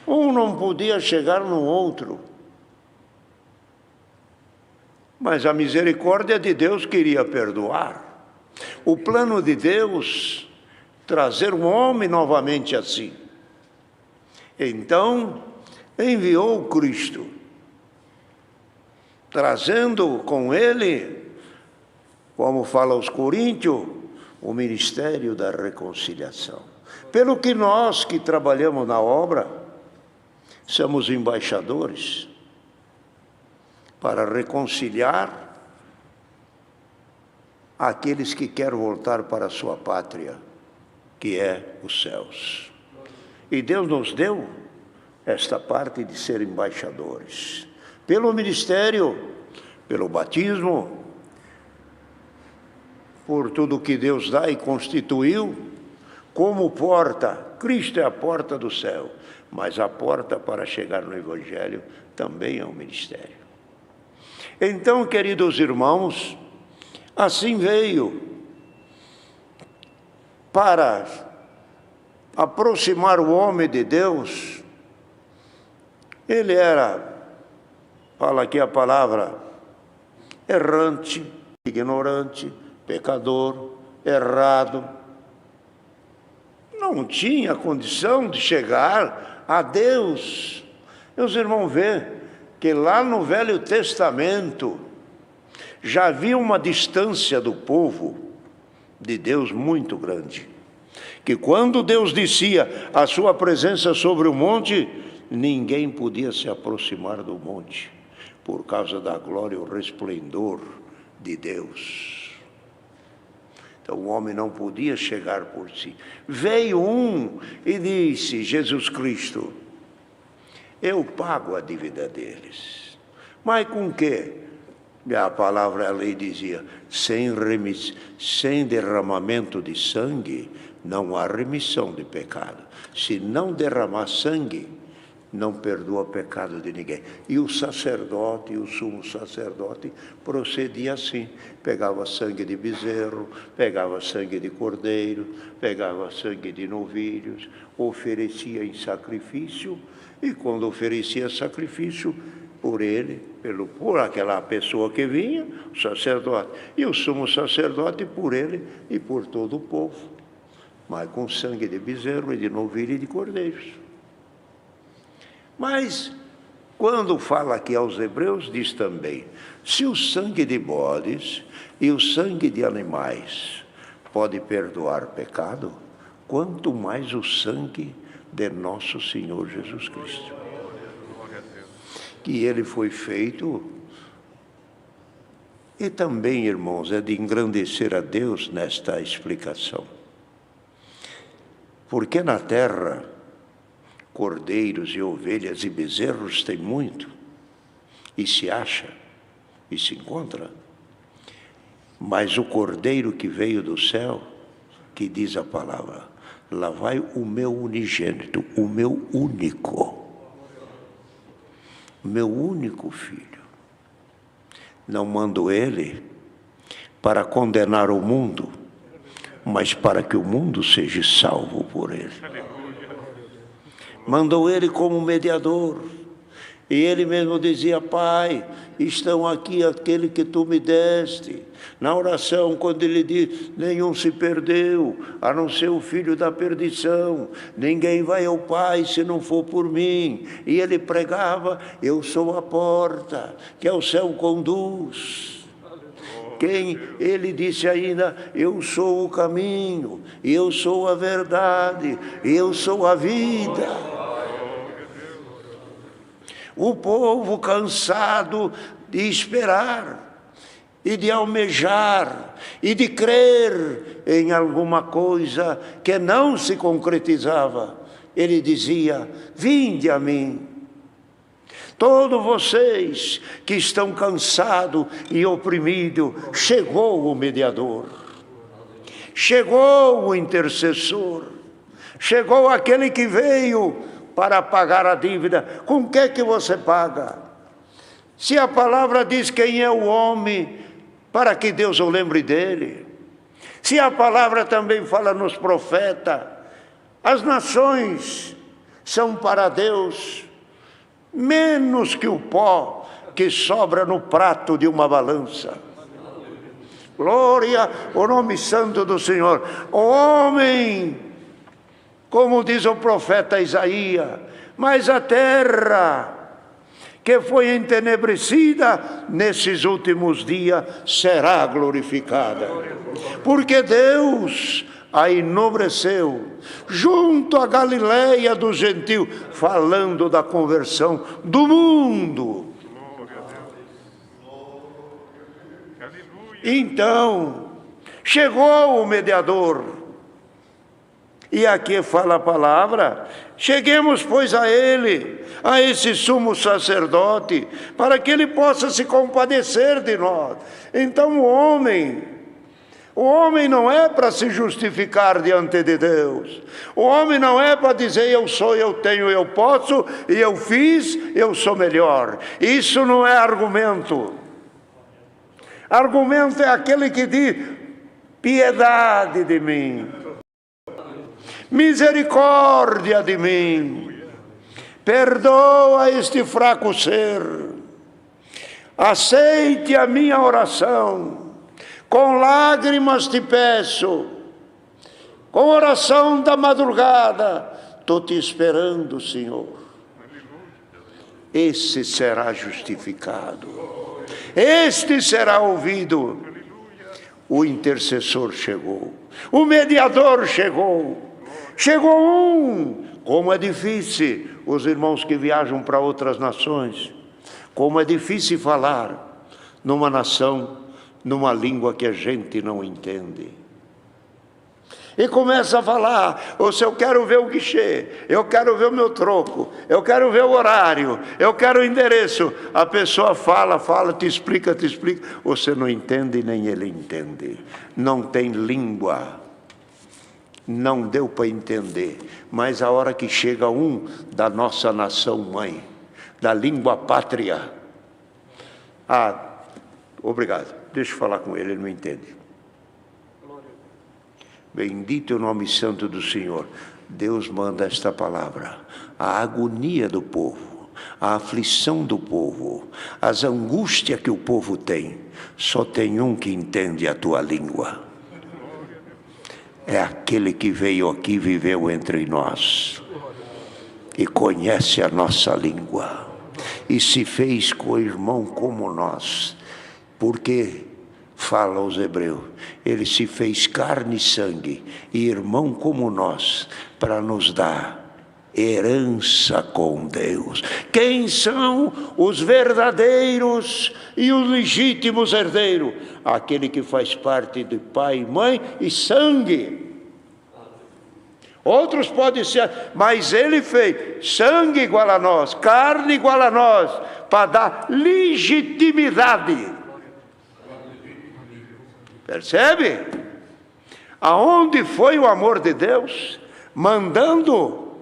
Um não podia chegar no outro. Mas a misericórdia de Deus queria perdoar. O plano de Deus, trazer um homem novamente assim. Então, enviou Cristo. trazendo com ele, como fala aos Coríntios, o ministério da reconciliação. Pelo que nós que trabalhamos na obra, somos embaixadores para reconciliar aqueles que querem voltar para a sua pátria, que é os céus. E Deus nos deu esta parte de ser embaixadores. Pelo ministério, pelo batismo, por tudo que Deus dá e constituiu, como porta. Cristo é a porta do céu, mas a porta para chegar no Evangelho também é um ministério. Então, queridos irmãos, assim veio para aproximar o homem de Deus. Ele era, fala aqui a palavra, errante, ignorante, pecador, errado. Não tinha condição de chegar a Deus. Meus irmãos, vê que lá no Velho Testamento já havia uma distância do povo de Deus muito grande. Que quando Deus descia a sua presença sobre o monte, ninguém podia se aproximar do monte, por causa da glória e o resplendor de Deus. Então o homem não podia chegar por si. Veio um e disse, Jesus Cristo, eu pago a dívida deles. Mas com quê? A palavra, a lei dizia, sem derramamento de sangue, não há remissão de pecado. Se não derramar sangue, não perdoa pecado de ninguém. E o sacerdote, o sumo sacerdote, procedia assim. Pegava sangue de bezerro, pegava sangue de cordeiro, pegava sangue de novilhos, oferecia em sacrifício, e quando oferecia sacrifício, por ele, por aquela pessoa que vinha, o sacerdote, e o sumo sacerdote por ele e por todo o povo, mas com sangue de bezerro e de novilho e de cordeiros. Mas, quando fala aqui aos hebreus, diz também, se o sangue de bodes e o sangue de animais pode perdoar pecado, quanto mais o sangue de nosso Senhor Jesus Cristo. Que ele foi feito, e também, irmãos, é de engrandecer a Deus nesta explicação. Porque na terra, cordeiros e ovelhas e bezerros tem muito, e se acha, e se encontra. Mas o cordeiro que veio do céu, que diz a palavra, lá vai o meu unigênito, o meu único filho. Não mando ele para condenar o mundo, mas para que o mundo seja salvo por ele. Mandou ele como mediador. E ele mesmo dizia, Pai, estão aqui aquele que tu me deste. Na oração, quando ele diz, nenhum se perdeu, a não ser o filho da perdição. Ninguém vai ao Pai se não for por mim. E ele pregava, eu sou a porta, que ao céu conduz. Ele disse ainda, eu sou o caminho, eu sou a verdade, eu sou a vida. O povo cansado de esperar e de almejar e de crer em alguma coisa que não se concretizava, ele dizia, vinde a mim. Todos vocês que estão cansados e oprimidos, chegou o mediador, chegou o intercessor, chegou aquele que veio para pagar a dívida. Com que você paga? Se a palavra diz quem é o homem, para que Deus o lembre dele. Se a palavra também fala nos profetas, as nações são para Deus menos que o pó que sobra no prato de uma balança. Glória ao nome santo do Senhor. O homem, como diz o profeta Isaías, mas a terra que foi entenebrecida, nesses últimos dias será glorificada. Porque Deus a enobreceu, junto à Galileia dos gentios, falando da conversão do mundo. Então, chegou o mediador, e aqui fala a palavra: cheguemos, pois, a ele, a esse sumo sacerdote, para que ele possa se compadecer de nós. Então o homem não é para se justificar diante de Deus. O homem não é para dizer: eu sou, eu tenho, eu posso, e eu fiz, eu sou melhor. Isso não é argumento. Argumento é aquele que diz: piedade de mim, misericórdia de mim, perdoa este fraco ser, aceite a minha oração, com lágrimas te peço, com oração da madrugada, estou te esperando, Senhor. Esse será justificado, este será ouvido. O intercessor chegou, o mediador chegou. Chegou um. Como é difícil, os irmãos que viajam para outras nações, como é difícil falar numa nação, numa língua que a gente não entende. E começa a falar: ou se eu quero ver o guichê, eu quero ver o meu troco, eu quero ver o horário, eu quero o endereço. A pessoa fala, te explica, você não entende, nem ele entende. Não tem língua, não deu para entender. Mas a hora que chega um da nossa nação mãe, da língua pátria, obrigado, deixa eu falar com ele, ele não entende. Bendito é o nome santo do Senhor. Deus manda esta palavra: a agonia do povo, a aflição do povo, as angústias que o povo tem, só tem um que entende a tua língua. É aquele que veio aqui, viveu entre nós, e conhece a nossa língua, e se fez co-irmão como nós, porque fala aos hebreus, ele se fez carne e sangue, e irmão como nós, para nos dar herança com Deus. Quem são os verdadeiros e os legítimos herdeiros? Aquele que faz parte de pai, mãe e sangue. Outros podem ser, mas ele fez sangue igual a nós, carne igual a nós, para dar legitimidade. Percebe? Aonde foi o amor de Deus? Mandando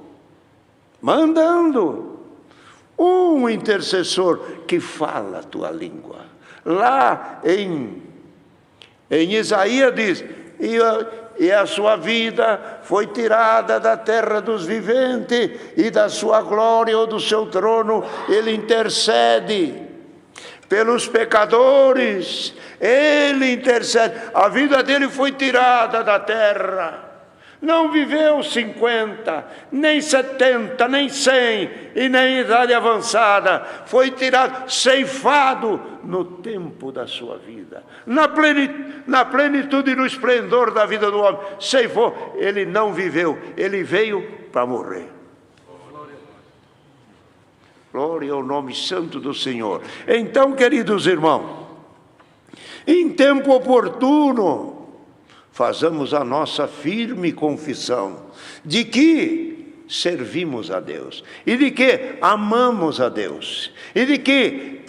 um intercessor que fala a tua língua. Lá em Isaías diz: e a sua vida foi tirada da terra dos viventes, e da sua glória ou do seu trono ele intercede pelos pecadores, ele intercede. A vida dele foi tirada da terra. Não viveu 50, nem 70, nem 100, e nem idade avançada. Foi tirado, ceifado no tempo da sua vida. Na plenitude e no esplendor da vida do homem. Ceifou, ele não viveu, ele veio para morrer. Glória ao nome santo do Senhor. Então, queridos irmãos, em tempo oportuno, façamos a nossa firme confissão de que servimos a Deus, e de que amamos a Deus, e de que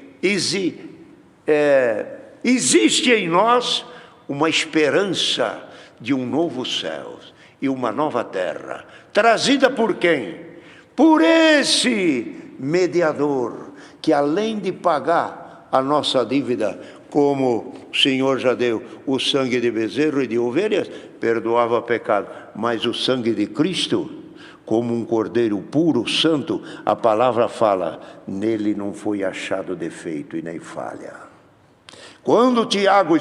existe em nós uma esperança de um novo céu e uma nova terra, trazida por quem? Por esse mediador, que além de pagar a nossa dívida, como o Senhor já deu o sangue de bezerro e de ovelhas, perdoava pecado, mas o sangue de Cristo, como um cordeiro puro, santo, a palavra fala, nele não foi achado defeito e nem falha. Quando Tiago,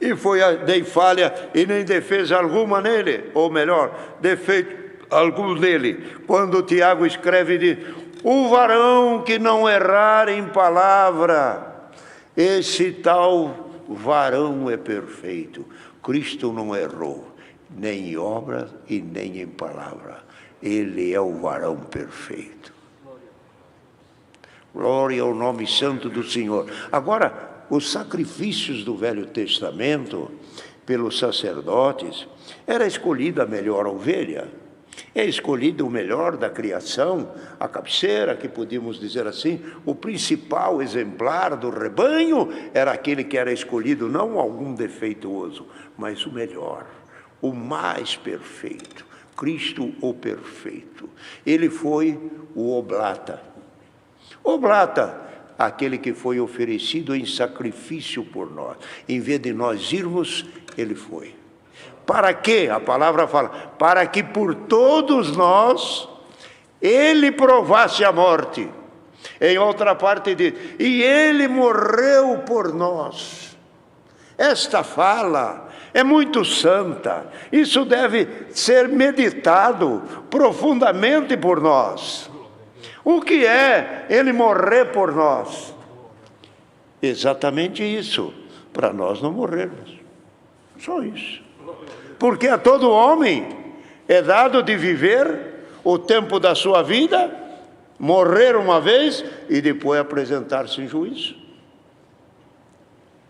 e foi nem falha e nem defesa alguma nele, ou melhor, defeito algum nele, quando Tiago escreve, diz: o varão que não errar em palavra, esse tal varão é perfeito. Cristo não errou, nem em obra e nem em palavra. Ele é o varão perfeito. Glória ao nome santo do Senhor. Agora, os sacrifícios do Velho Testamento, pelos sacerdotes, era escolhida a melhor ovelha. É escolhido o melhor da criação, a cabeceira, que podíamos dizer assim, o principal exemplar do rebanho era aquele que era escolhido, não algum defeituoso, mas o melhor, o mais perfeito, Cristo o perfeito. Ele foi o oblata. Oblata, aquele que foi oferecido em sacrifício por nós. Em vez de nós irmos, ele foi. Para quê? A palavra fala, para que por todos nós ele provasse a morte. Em outra parte diz, e ele morreu por nós. Esta fala é muito santa. Isso deve ser meditado profundamente por nós. O que é ele morrer por nós? Exatamente isso, para nós não morrermos. Só isso. Porque a todo homem é dado de viver o tempo da sua vida, morrer uma vez e depois apresentar-se em juízo.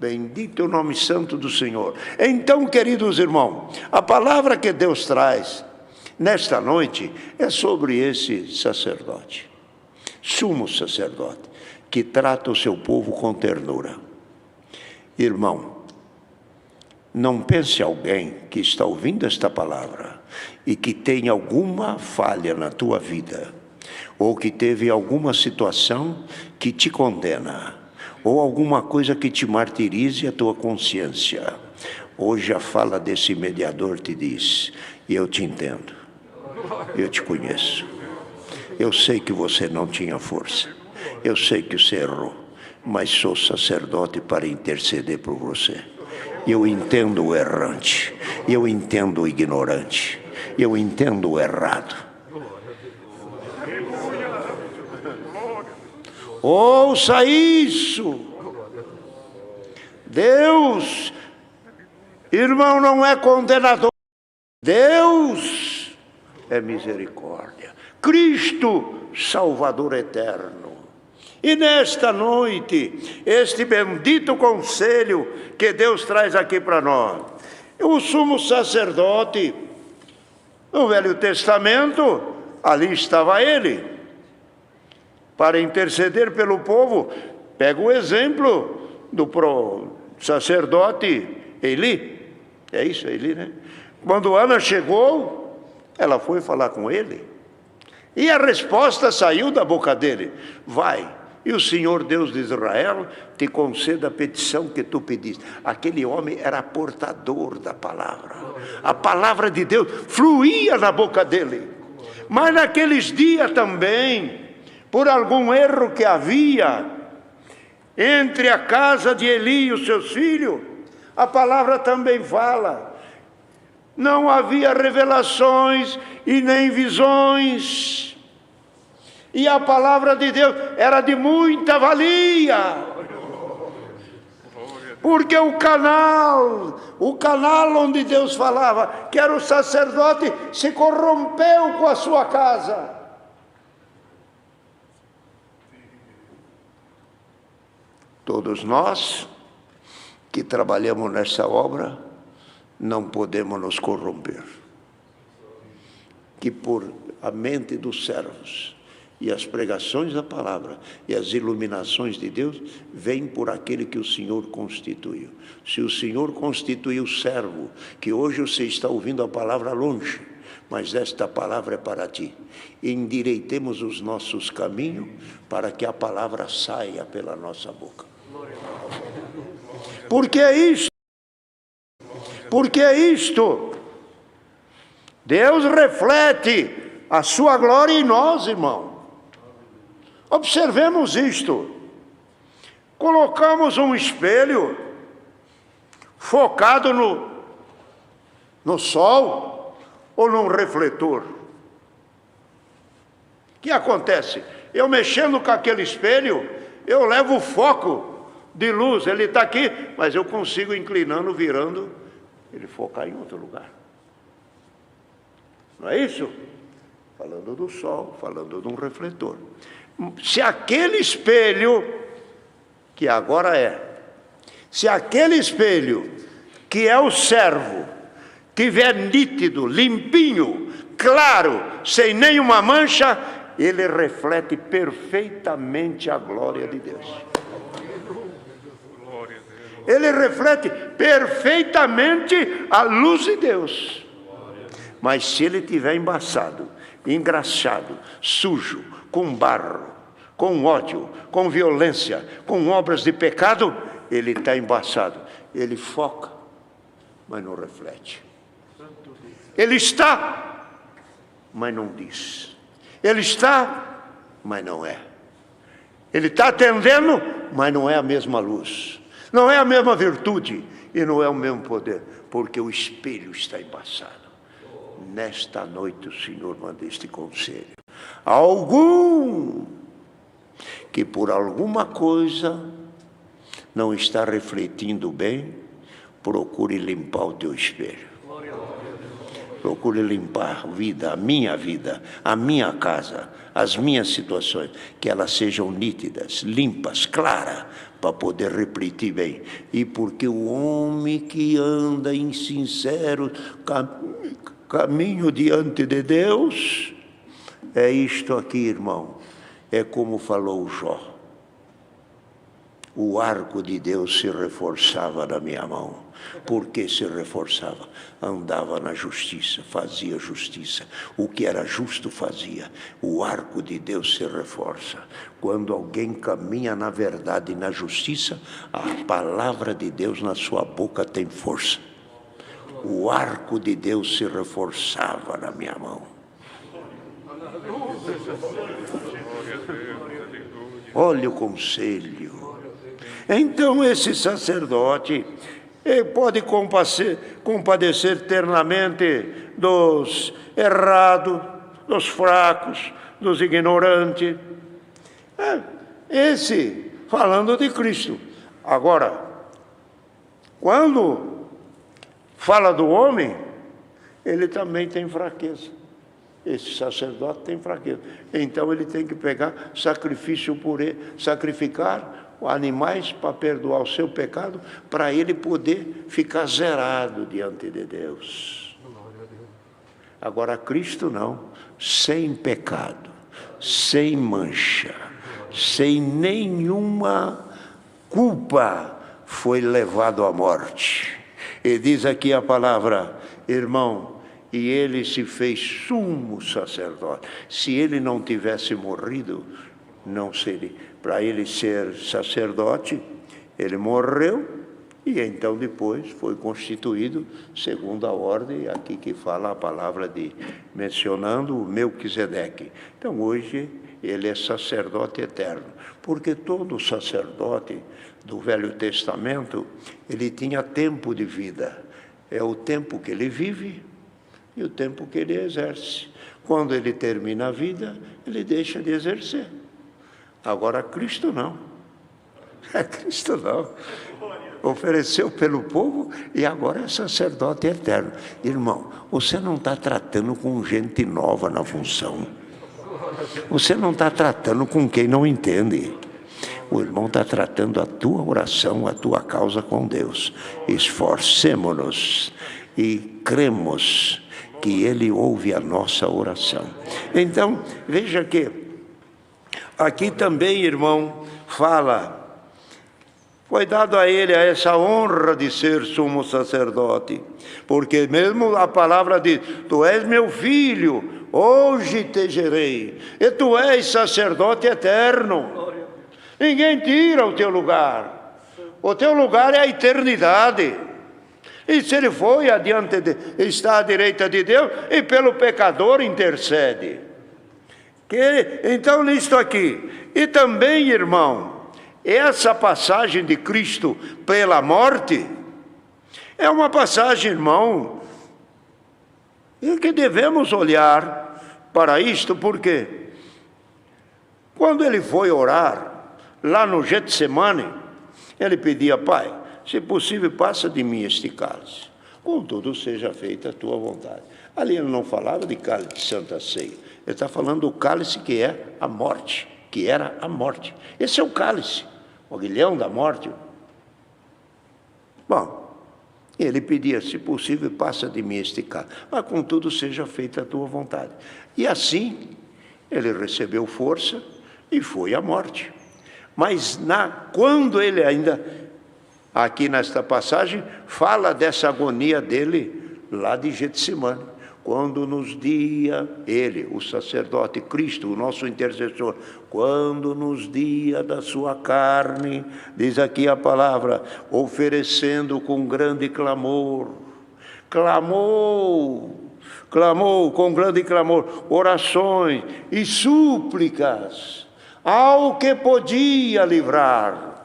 Bendito é o nome santo do Senhor. Então, queridos irmãos, a palavra que Deus traz nesta noite é sobre esse sacerdote, sumo sacerdote, que trata o seu povo com ternura. Irmão, não pense alguém que está ouvindo esta palavra e que tem alguma falha na tua vida, ou que teve alguma situação que te condena, ou alguma coisa que te martirize a tua consciência. Hoje a fala desse mediador te diz, e eu te entendo, eu te conheço, eu sei que você não tinha força, eu sei que você errou, mas sou sacerdote para interceder por você. Eu entendo o errante, eu entendo o ignorante, eu entendo o errado. Ouça isso! Deus, irmão, não é condenador. Deus é misericórdia. Cristo, Salvador eterno. E nesta noite, este bendito conselho que Deus traz aqui para nós. O sumo sacerdote, no Velho Testamento, ali estava ele, para interceder pelo povo. Pega o exemplo do sacerdote Eli. É isso, Eli, né? Quando Ana chegou, ela foi falar com ele. E a resposta saiu da boca dele. Vai. E o Senhor Deus de Israel te conceda a petição que tu pediste. Aquele homem era portador da palavra. A palavra de Deus fluía na boca dele. Mas naqueles dias também, por algum erro que havia entre a casa de Eli e os seus filhos, a palavra também fala, não havia revelações e nem visões. E a palavra de Deus era de muita valia. Porque o canal onde Deus falava, que era o sacerdote, se corrompeu com a sua casa. Todos nós que trabalhamos nessa obra, não podemos nos corromper. Que por a mente dos servos, e as pregações da palavra e as iluminações de Deus vêm por aquele que o Senhor constituiu. Se o Senhor constituiu o servo, que hoje você está ouvindo a palavra longe, mas esta palavra é para ti. Endireitemos os nossos caminhos para que a palavra saia pela nossa boca. Porque é isto. Porque é isto. Deus reflete a sua glória em nós, irmão. Observemos isto. Colocamos um espelho focado no sol ou num refletor. O que acontece? Eu mexendo com aquele espelho, eu levo o foco de luz, ele está aqui, mas eu consigo inclinando, virando, ele focar em outro lugar. Não é isso? Falando do sol, falando de um refletor. Se aquele espelho, que agora se aquele espelho, que é o servo, tiver nítido, limpinho, claro, sem nenhuma mancha, ele reflete perfeitamente a glória de Deus. Ele reflete perfeitamente a luz de Deus. Mas se ele estiver embaçado, engraxado, sujo, com barro, com ódio, com violência, com obras de pecado, ele está embaçado. Ele foca, mas não reflete. Ele está, mas não diz. Ele está, mas não é. Ele está atendendo, mas não é a mesma luz. Não é a mesma virtude e não é o mesmo poder, porque o espelho está embaçado. Nesta noite o Senhor manda este conselho. Algum que por alguma coisa não está refletindo bem, procure limpar o teu espelho. Procure limpar a vida, a minha casa, as minhas situações, que elas sejam nítidas, limpas, claras, para poder refletir bem. E porque o homem que anda em sincero caminho diante de Deus, é isto aqui, irmão, é como falou Jó. O arco de Deus se reforçava na minha mão. Por que se reforçava? Andava na justiça, fazia justiça. O que era justo fazia. O arco de Deus se reforça. Quando alguém caminha na verdade e na justiça, a palavra de Deus na sua boca tem força. O arco de Deus se reforçava na minha mão. Olha o conselho. Então esse sacerdote pode compadecer ternamente dos errados, dos fracos, dos ignorantes. Esse, falando de Cristo. Agora, quando fala do homem, ele também tem fraqueza. Esse sacerdote tem fraqueza. Então ele tem que pegar sacrifício por ele, sacrificar animais para perdoar o seu pecado, para ele poder ficar zerado diante de Deus. Agora Cristo não, sem pecado, sem mancha, sem nenhuma culpa, foi levado à morte. E diz aqui a palavra, irmão, e ele se fez sumo sacerdote. Se ele não tivesse morrido, não seria. Para ele ser sacerdote, ele morreu e então depois foi constituído segundo a ordem, aqui que fala a palavra mencionando o Melquisedeque. Então hoje ele é sacerdote eterno, porque todo sacerdote do Velho Testamento, ele tinha tempo de vida. É o tempo que ele vive e o tempo que ele exerce. Quando ele termina a vida, ele deixa de exercer. Agora Cristo não. Cristo não. Ofereceu pelo povo e agora é sacerdote eterno. Irmão, você não está tratando com gente nova na função. Você não está tratando com quem não entende. O irmão está tratando a tua oração, a tua causa com Deus. Esforcemo-nos e cremos que Ele ouve a nossa oração. Então, veja que aqui também, irmão, fala, foi dado a ele essa honra de ser sumo sacerdote, porque mesmo a palavra diz, tu és meu filho, hoje te gerei, e tu és sacerdote eterno. Ninguém tira o teu lugar. O teu lugar é a eternidade. E se ele foi está à direita de Deus, e pelo pecador intercede. Então, nisto aqui, e também, irmão, essa passagem de Cristo pela morte, é uma passagem, irmão, em que devemos olhar para isto, porque Quando ele foi orar, lá no Getsemane, ele pedia: Pai, se possível, passa de mim este cálice. Contudo, seja feita a tua vontade. Ali ele não falava de cálice de Santa Ceia. Ele está falando do cálice que é a morte, que era a morte. Esse é o cálice, o aguilhão da morte. Bom, ele pedia: se possível, passa de mim este cálice, mas contudo seja feita a tua vontade. E assim, ele recebeu força e foi à morte. Mas quando ele ainda, aqui nesta passagem, fala dessa agonia dele lá de Getsemane. Quando nos dia, ele, o sacerdote, Cristo, o nosso intercessor, quando nos dia da sua carne, diz aqui a palavra, oferecendo com grande clamor, clamou com grande clamor, orações e súplicas ao que podia livrar,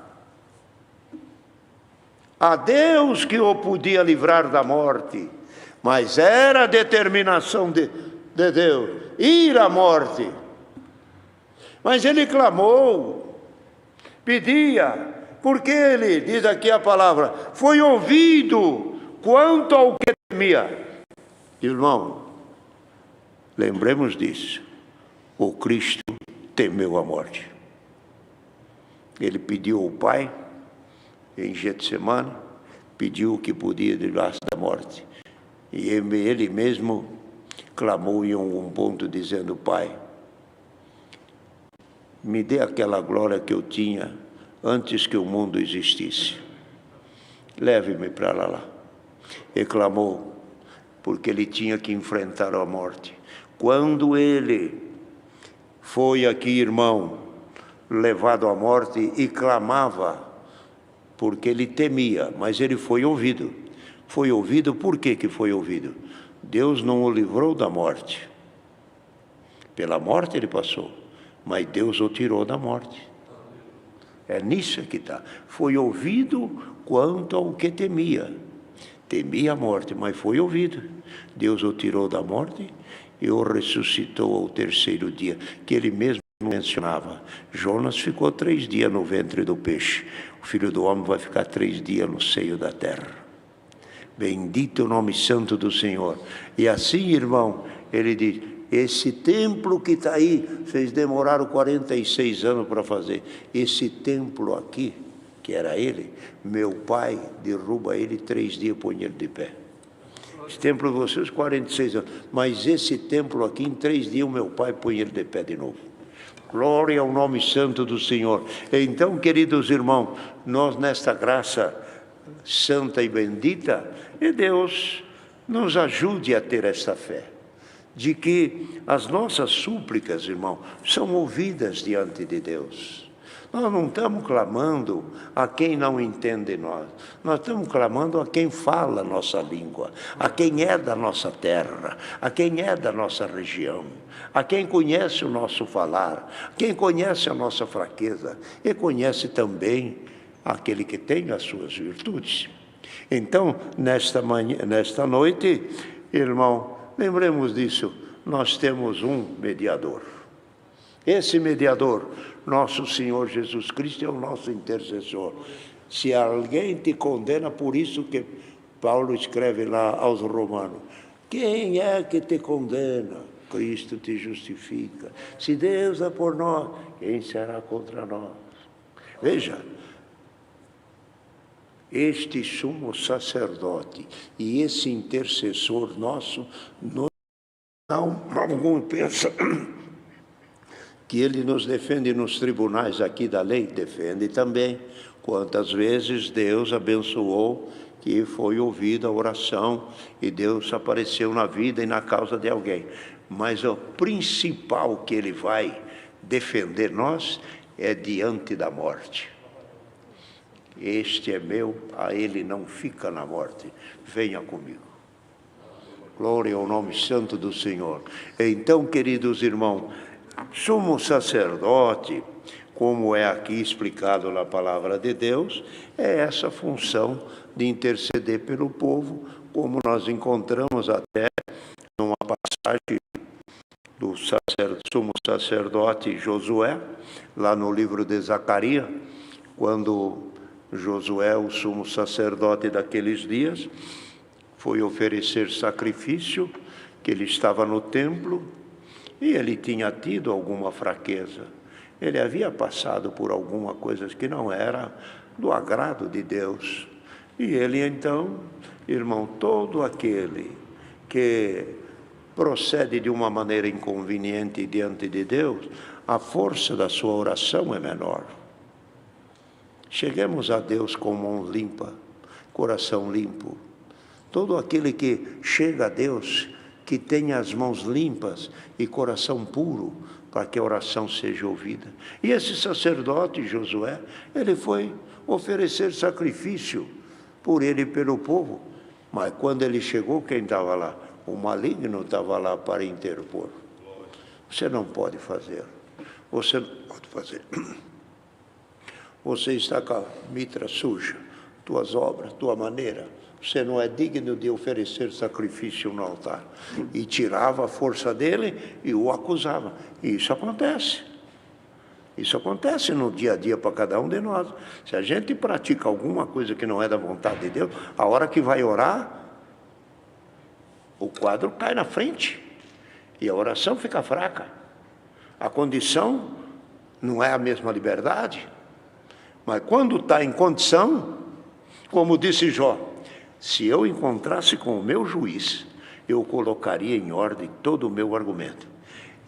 a Deus que o podia livrar da morte. Mas era a determinação de Deus ir à morte. Mas ele clamou, pedia, porque ele, diz aqui a palavra, foi ouvido quanto ao que temia. Irmão, lembremos disso. O Cristo temeu a morte. Ele pediu ao Pai, em Getsemane, pediu o que podia livrar-se da morte. E ele mesmo clamou em um ponto, dizendo: Pai, me dê aquela glória que eu tinha antes que o mundo existisse. Leve-me para lá. E clamou, porque ele tinha que enfrentar a morte. Quando ele foi aqui, irmão, levado à morte e clamava, porque ele temia, mas ele foi ouvido. Foi ouvido, por que foi ouvido? Deus não o livrou da morte. Pela morte ele passou, mas Deus o tirou da morte. É nisso que está. Foi ouvido quanto ao que temia. Temia a morte, mas foi ouvido. Deus o tirou da morte e o ressuscitou ao terceiro dia, que ele mesmo mencionava. Jonas ficou 3 dias no ventre do peixe. O Filho do Homem vai ficar 3 dias no seio da terra. Bendito o nome santo do Senhor. E assim, irmão, ele diz: esse templo que está aí, vocês demoraram 46 anos para fazer. Esse templo aqui, que era ele, meu pai derruba ele 3 dias, põe ele de pé. Esse templo de vocês, 46 anos. Mas esse templo aqui, em 3 dias, o meu pai põe ele de pé de novo. Glória ao nome santo do Senhor. Então, queridos irmãos, nós nesta graça santa e bendita, e Deus nos ajude a ter esta fé, de que as nossas súplicas, irmão, são ouvidas diante de Deus. Nós não estamos clamando a quem não entende nós estamos clamando a quem fala a nossa língua, a quem é da nossa terra, a quem é da nossa região, a quem conhece o nosso falar, quem conhece a nossa fraqueza e conhece também aquele que tem as suas virtudes. Então, nesta noite, irmão, lembremos disso, nós temos um mediador. Esse mediador, nosso Senhor Jesus Cristo, é o nosso intercessor. Se alguém te condena, por isso que Paulo escreve lá aos Romanos: quem é que te condena? Cristo te justifica. Se Deus é por nós, quem será contra nós? Veja, este sumo sacerdote e esse intercessor nosso, algum pensa que ele nos defende nos tribunais aqui da lei, defende também. Quantas vezes Deus abençoou que foi ouvida a oração e Deus apareceu na vida e na causa de alguém. Mas o principal que ele vai defender nós é diante da morte. Este é meu, a ele não fica na morte. Venha comigo. Glória ao nome santo do Senhor. Então, queridos irmãos, sumo sacerdote, como é aqui explicado na palavra de Deus, é essa função de interceder pelo povo, como nós encontramos até numa passagem do sumo sacerdote Josué, lá no livro de Zacarias, quando Josué, o sumo sacerdote daqueles dias, foi oferecer sacrifício, que ele estava no templo, e ele tinha tido alguma fraqueza. Ele havia passado por alguma coisa que não era do agrado de Deus. E ele então, irmão, todo aquele que procede de uma maneira inconveniente diante de Deus, a força da sua oração é menor. Cheguemos a Deus com mão limpa, coração limpo. Todo aquele que chega a Deus, que tenha as mãos limpas e coração puro, para que a oração seja ouvida. E esse sacerdote, Josué, ele foi oferecer sacrifício por ele e pelo povo. Mas quando ele chegou, quem estava lá? O maligno estava lá para interpor. Você não pode fazer. Você não pode fazer. Você está com a mitra suja, tuas obras, tua maneira. Você não é digno de oferecer sacrifício no altar. E tirava a força dele e o acusava. E isso acontece. Isso acontece no dia a dia para cada um de nós. Se a gente pratica alguma coisa que não é da vontade de Deus, a hora que vai orar, o quadro cai na frente. E a oração fica fraca. A condição não é a mesma liberdade. Mas quando está em condição, como disse Jó, se eu encontrasse com o meu juiz, eu colocaria em ordem todo o meu argumento.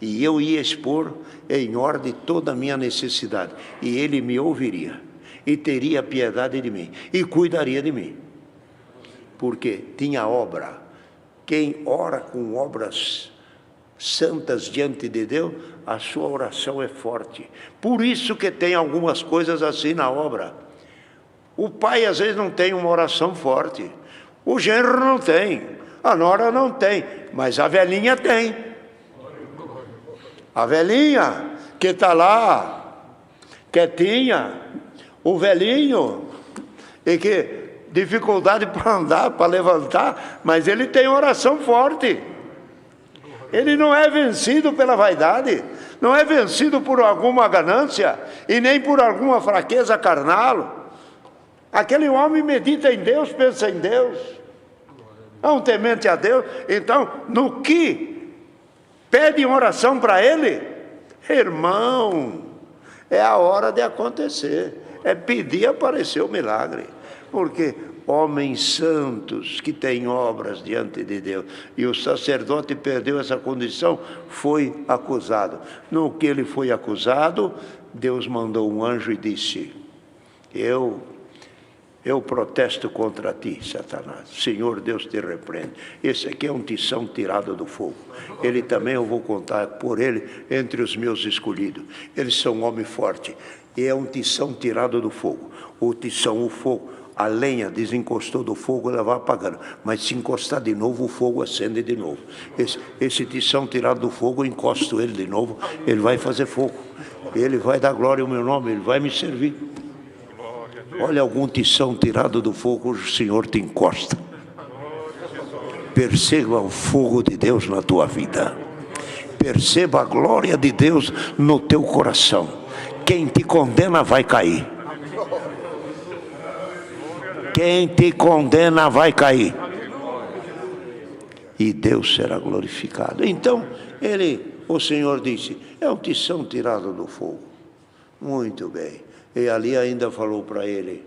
E eu ia expor em ordem toda a minha necessidade. E ele me ouviria. E teria piedade de mim. E cuidaria de mim. Porque tinha obra. Quem ora com obras santas diante de Deus, a sua oração é forte. Por isso que tem algumas coisas assim na obra. O pai às vezes não tem uma oração forte. O genro não tem, a nora não tem, mas a velhinha tem. A velhinha que está lá, quietinha, o velhinho, e que dificuldade para andar, para levantar, mas ele tem oração forte. Ele não é vencido pela vaidade, não é vencido por alguma ganância, e nem por alguma fraqueza carnal. Aquele homem medita em Deus, pensa em Deus. É um temente a Deus. Então, no que pede oração para ele, irmão, é a hora de acontecer. É pedir, aparecer o milagre. Porque homens santos que têm obras diante de Deus, e o sacerdote perdeu essa condição, foi acusado. No que ele foi acusado, Deus mandou um anjo e disse: eu protesto contra ti, Satanás. Senhor Deus te repreende. Esse aqui é um tição tirado do fogo. Ele também eu vou contar por ele entre os meus escolhidos. Eles são um homem forte. E é um tição tirado do fogo. O tição, o fogo, a lenha desencostou do fogo, ela vai apagando. Mas se encostar de novo, o fogo acende de novo. Esse tição tirado do fogo, eu encosto ele de novo, ele vai fazer fogo. Ele vai dar glória ao meu nome, ele vai me servir. Olha algum tição tirado do fogo, o Senhor te encosta. Perceba o fogo de Deus na tua vida. Perceba a glória de Deus no teu coração. Quem te condena vai cair. Quem te condena vai cair. E Deus será glorificado. Então, o Senhor disse, é um tição tirado do fogo. Muito bem. E ali ainda falou para ele,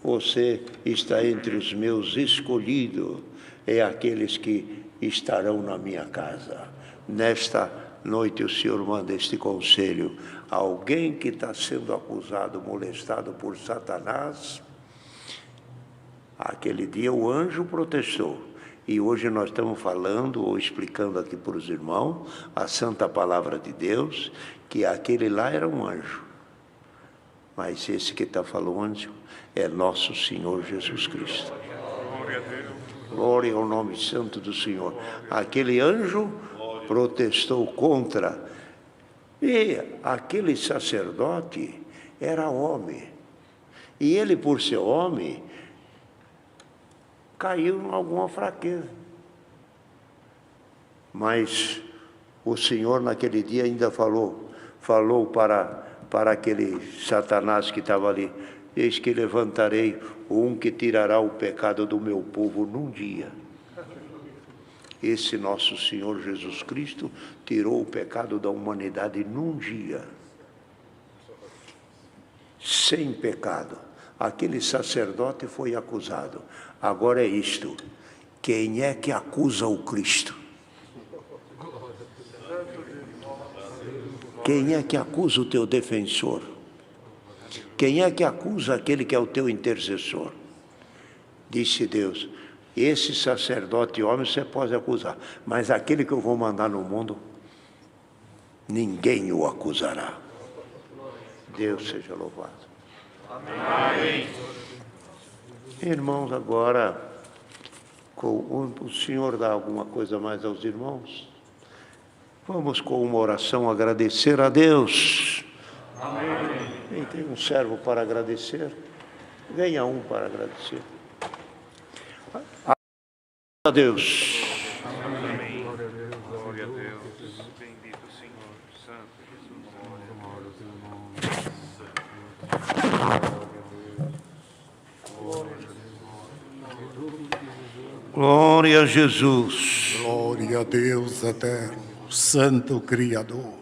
você está entre os meus escolhidos, é aqueles que estarão na minha casa. Nesta noite o Senhor manda este conselho, alguém que está sendo acusado, molestado por Satanás, aquele dia o anjo protestou. E hoje nós estamos falando, ou explicando aqui para os irmãos, a santa palavra de Deus, que aquele lá era um anjo. Mas esse que está falando é nosso Senhor Jesus Cristo. Glória ao nome santo do Senhor. Aquele anjo protestou contra. E aquele sacerdote era homem. E ele, por ser homem, caiu em alguma fraqueza. Mas O Senhor naquele dia ainda falou para aquele Satanás que estava ali: eis que levantarei um que tirará o pecado do meu povo num dia. Esse nosso Senhor Jesus Cristo tirou o pecado da humanidade num dia. Sem pecado. Aquele sacerdote foi acusado. Agora é isto: quem é que acusa o Cristo? Quem é que acusa o teu defensor? Quem é que acusa aquele que é o teu intercessor? Disse Deus: esse sacerdote homem você pode acusar, mas aquele que eu vou mandar no mundo, ninguém o acusará. Deus seja louvado. Amém. Irmãos, agora, o Senhor dá alguma coisa mais aos irmãos? Vamos com uma oração agradecer a Deus. Amém. Quem tem um servo para agradecer? Venha um para agradecer. A Deus. Amém. Glória a Deus. Bendito Senhor, Santo Jesus. Glória a Jesus. Glória a Deus eterno, Santo Criador,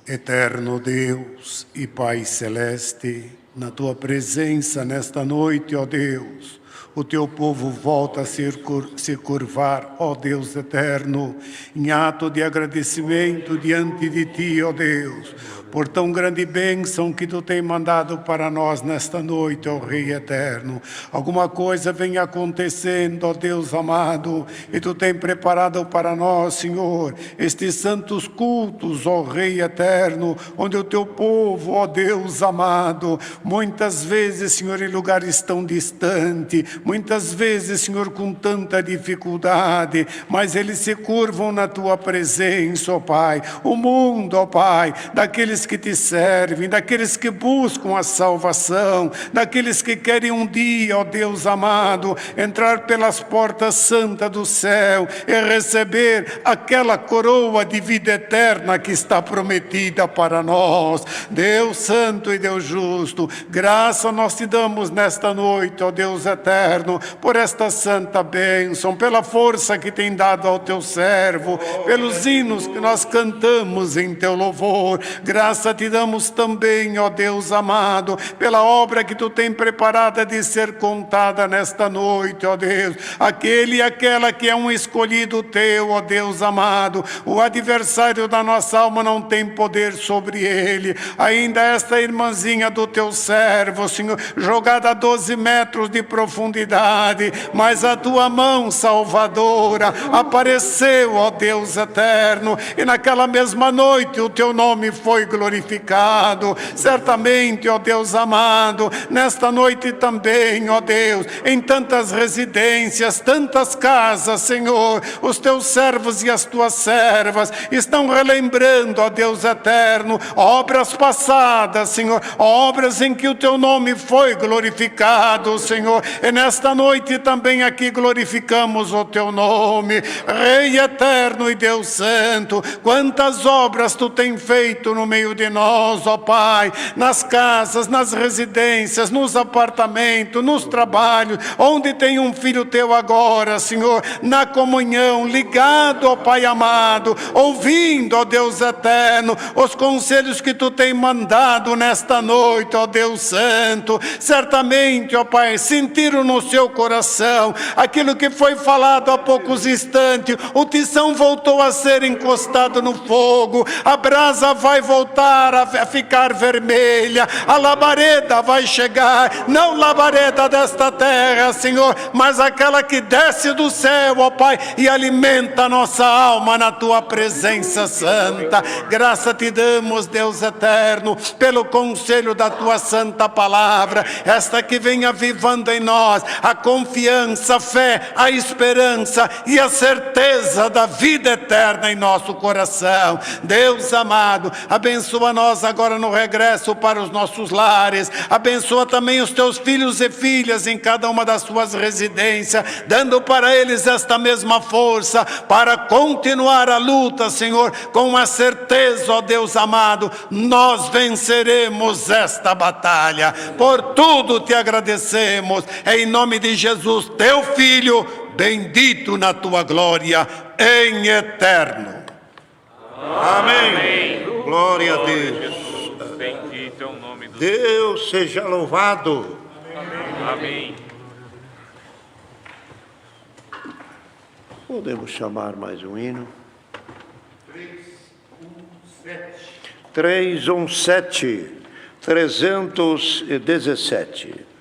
eterno Deus e Pai Celeste, na Tua presença nesta noite, ó Deus, o Teu povo volta a se curvar, ó Deus eterno, em ato de agradecimento diante de Ti, ó Deus, por tão grande bênção que Tu tem mandado para nós nesta noite, ó Rei eterno. Alguma coisa vem acontecendo, ó Deus amado, e Tu tem preparado para nós, Senhor, estes santos cultos, ó Rei eterno, onde o Teu povo, ó Deus amado, muitas vezes, Senhor, em lugares tão distantes, muitas vezes, Senhor, com tanta dificuldade, mas eles se curvam na Tua presença, ó Pai. O mundo, ó Pai, daqueles que Te servem, daqueles que buscam a salvação, daqueles que querem um dia, ó Deus amado, entrar pelas portas santas do céu e receber aquela coroa de vida eterna que está prometida para nós. Deus santo e Deus justo, graça nós Te damos nesta noite, ó Deus eterno, por esta santa bênção, pela força que tem dado ao Teu servo, pelos hinos que nós cantamos em Teu louvor. Graça Te damos também, ó Deus amado, pela obra que Tu tem preparada de ser contada nesta noite, ó Deus. Aquele e aquela que é um escolhido Teu, ó Deus amado. O adversário da nossa alma não tem poder sobre ele. Ainda esta irmãzinha do Teu servo, Senhor, jogada a 12 metros de profundidade, mas a Tua mão salvadora apareceu, ó Deus eterno, e naquela mesma noite o Teu nome foi glorificado. Certamente, ó Deus amado, nesta noite também, ó Deus, em tantas residências, tantas casas, Senhor, os Teus servos e as Tuas servas estão relembrando, ó Deus eterno, obras passadas, Senhor, obras em que o Teu nome foi glorificado, Senhor, e nesta noite também aqui glorificamos o Teu nome, Rei eterno e Deus santo. Quantas obras Tu tem feito no meio de nós, ó Pai, nas casas, nas residências, nos apartamentos, nos trabalhos, onde tem um filho Teu agora, Senhor, na comunhão, ligado, ó Pai amado, ouvindo, ó Deus eterno, os conselhos que Tu tem mandado nesta noite, ó Deus santo. Certamente, ó Pai, sentiram no seu coração aquilo que foi falado há poucos instantes. O tição voltou a ser encostado no fogo, a brasa vai voltar a ficar vermelha, a labareda vai chegar, não labareda desta terra, Senhor, mas aquela que desce do céu, ó Pai, e alimenta a nossa alma na Tua presença santa. Graça Te damos, Deus eterno, pelo conselho da Tua santa palavra, esta que vem avivando em nós nós a confiança, a fé, a esperança e a certeza da vida eterna em nosso coração. Deus amado, abençoa nós agora no regresso para os nossos lares, abençoa também os teus filhos e filhas em cada uma das suas residências, dando para eles esta mesma força para continuar a luta, Senhor, com a certeza, ó Deus amado, nós venceremos esta batalha. Por tudo te agradecemos, em nome de Jesus, teu Filho, bendito na tua glória, em eterno. Amém. Glória a Deus. Bendito é o nome do Deus seja louvado. Amém. Podemos chamar mais um hino. 317. 317.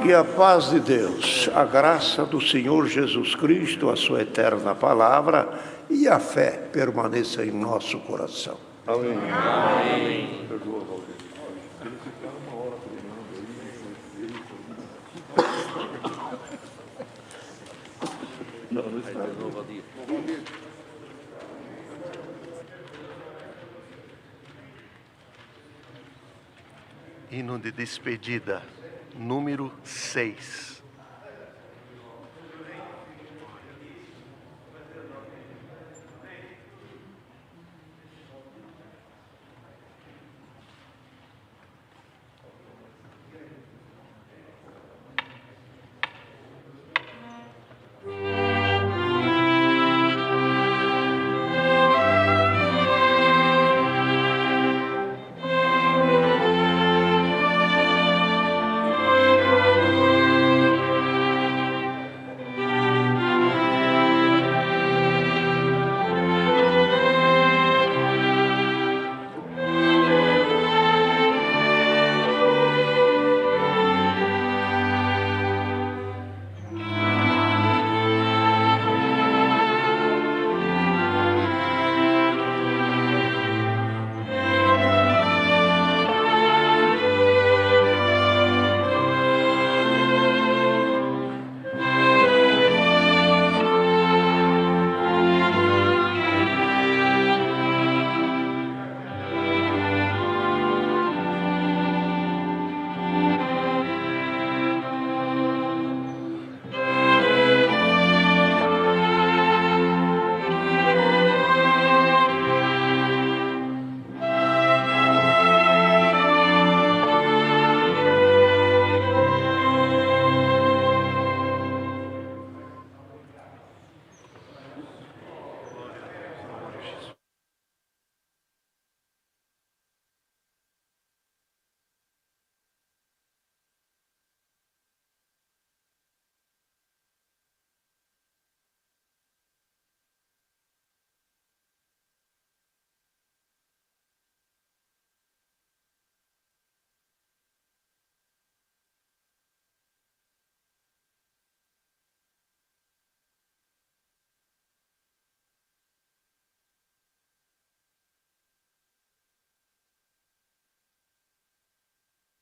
Que a paz de Deus, a graça do Senhor Jesus Cristo, a sua eterna palavra e a fé permaneça em nosso coração. Amém. Amém. Hino de despedida, número 6.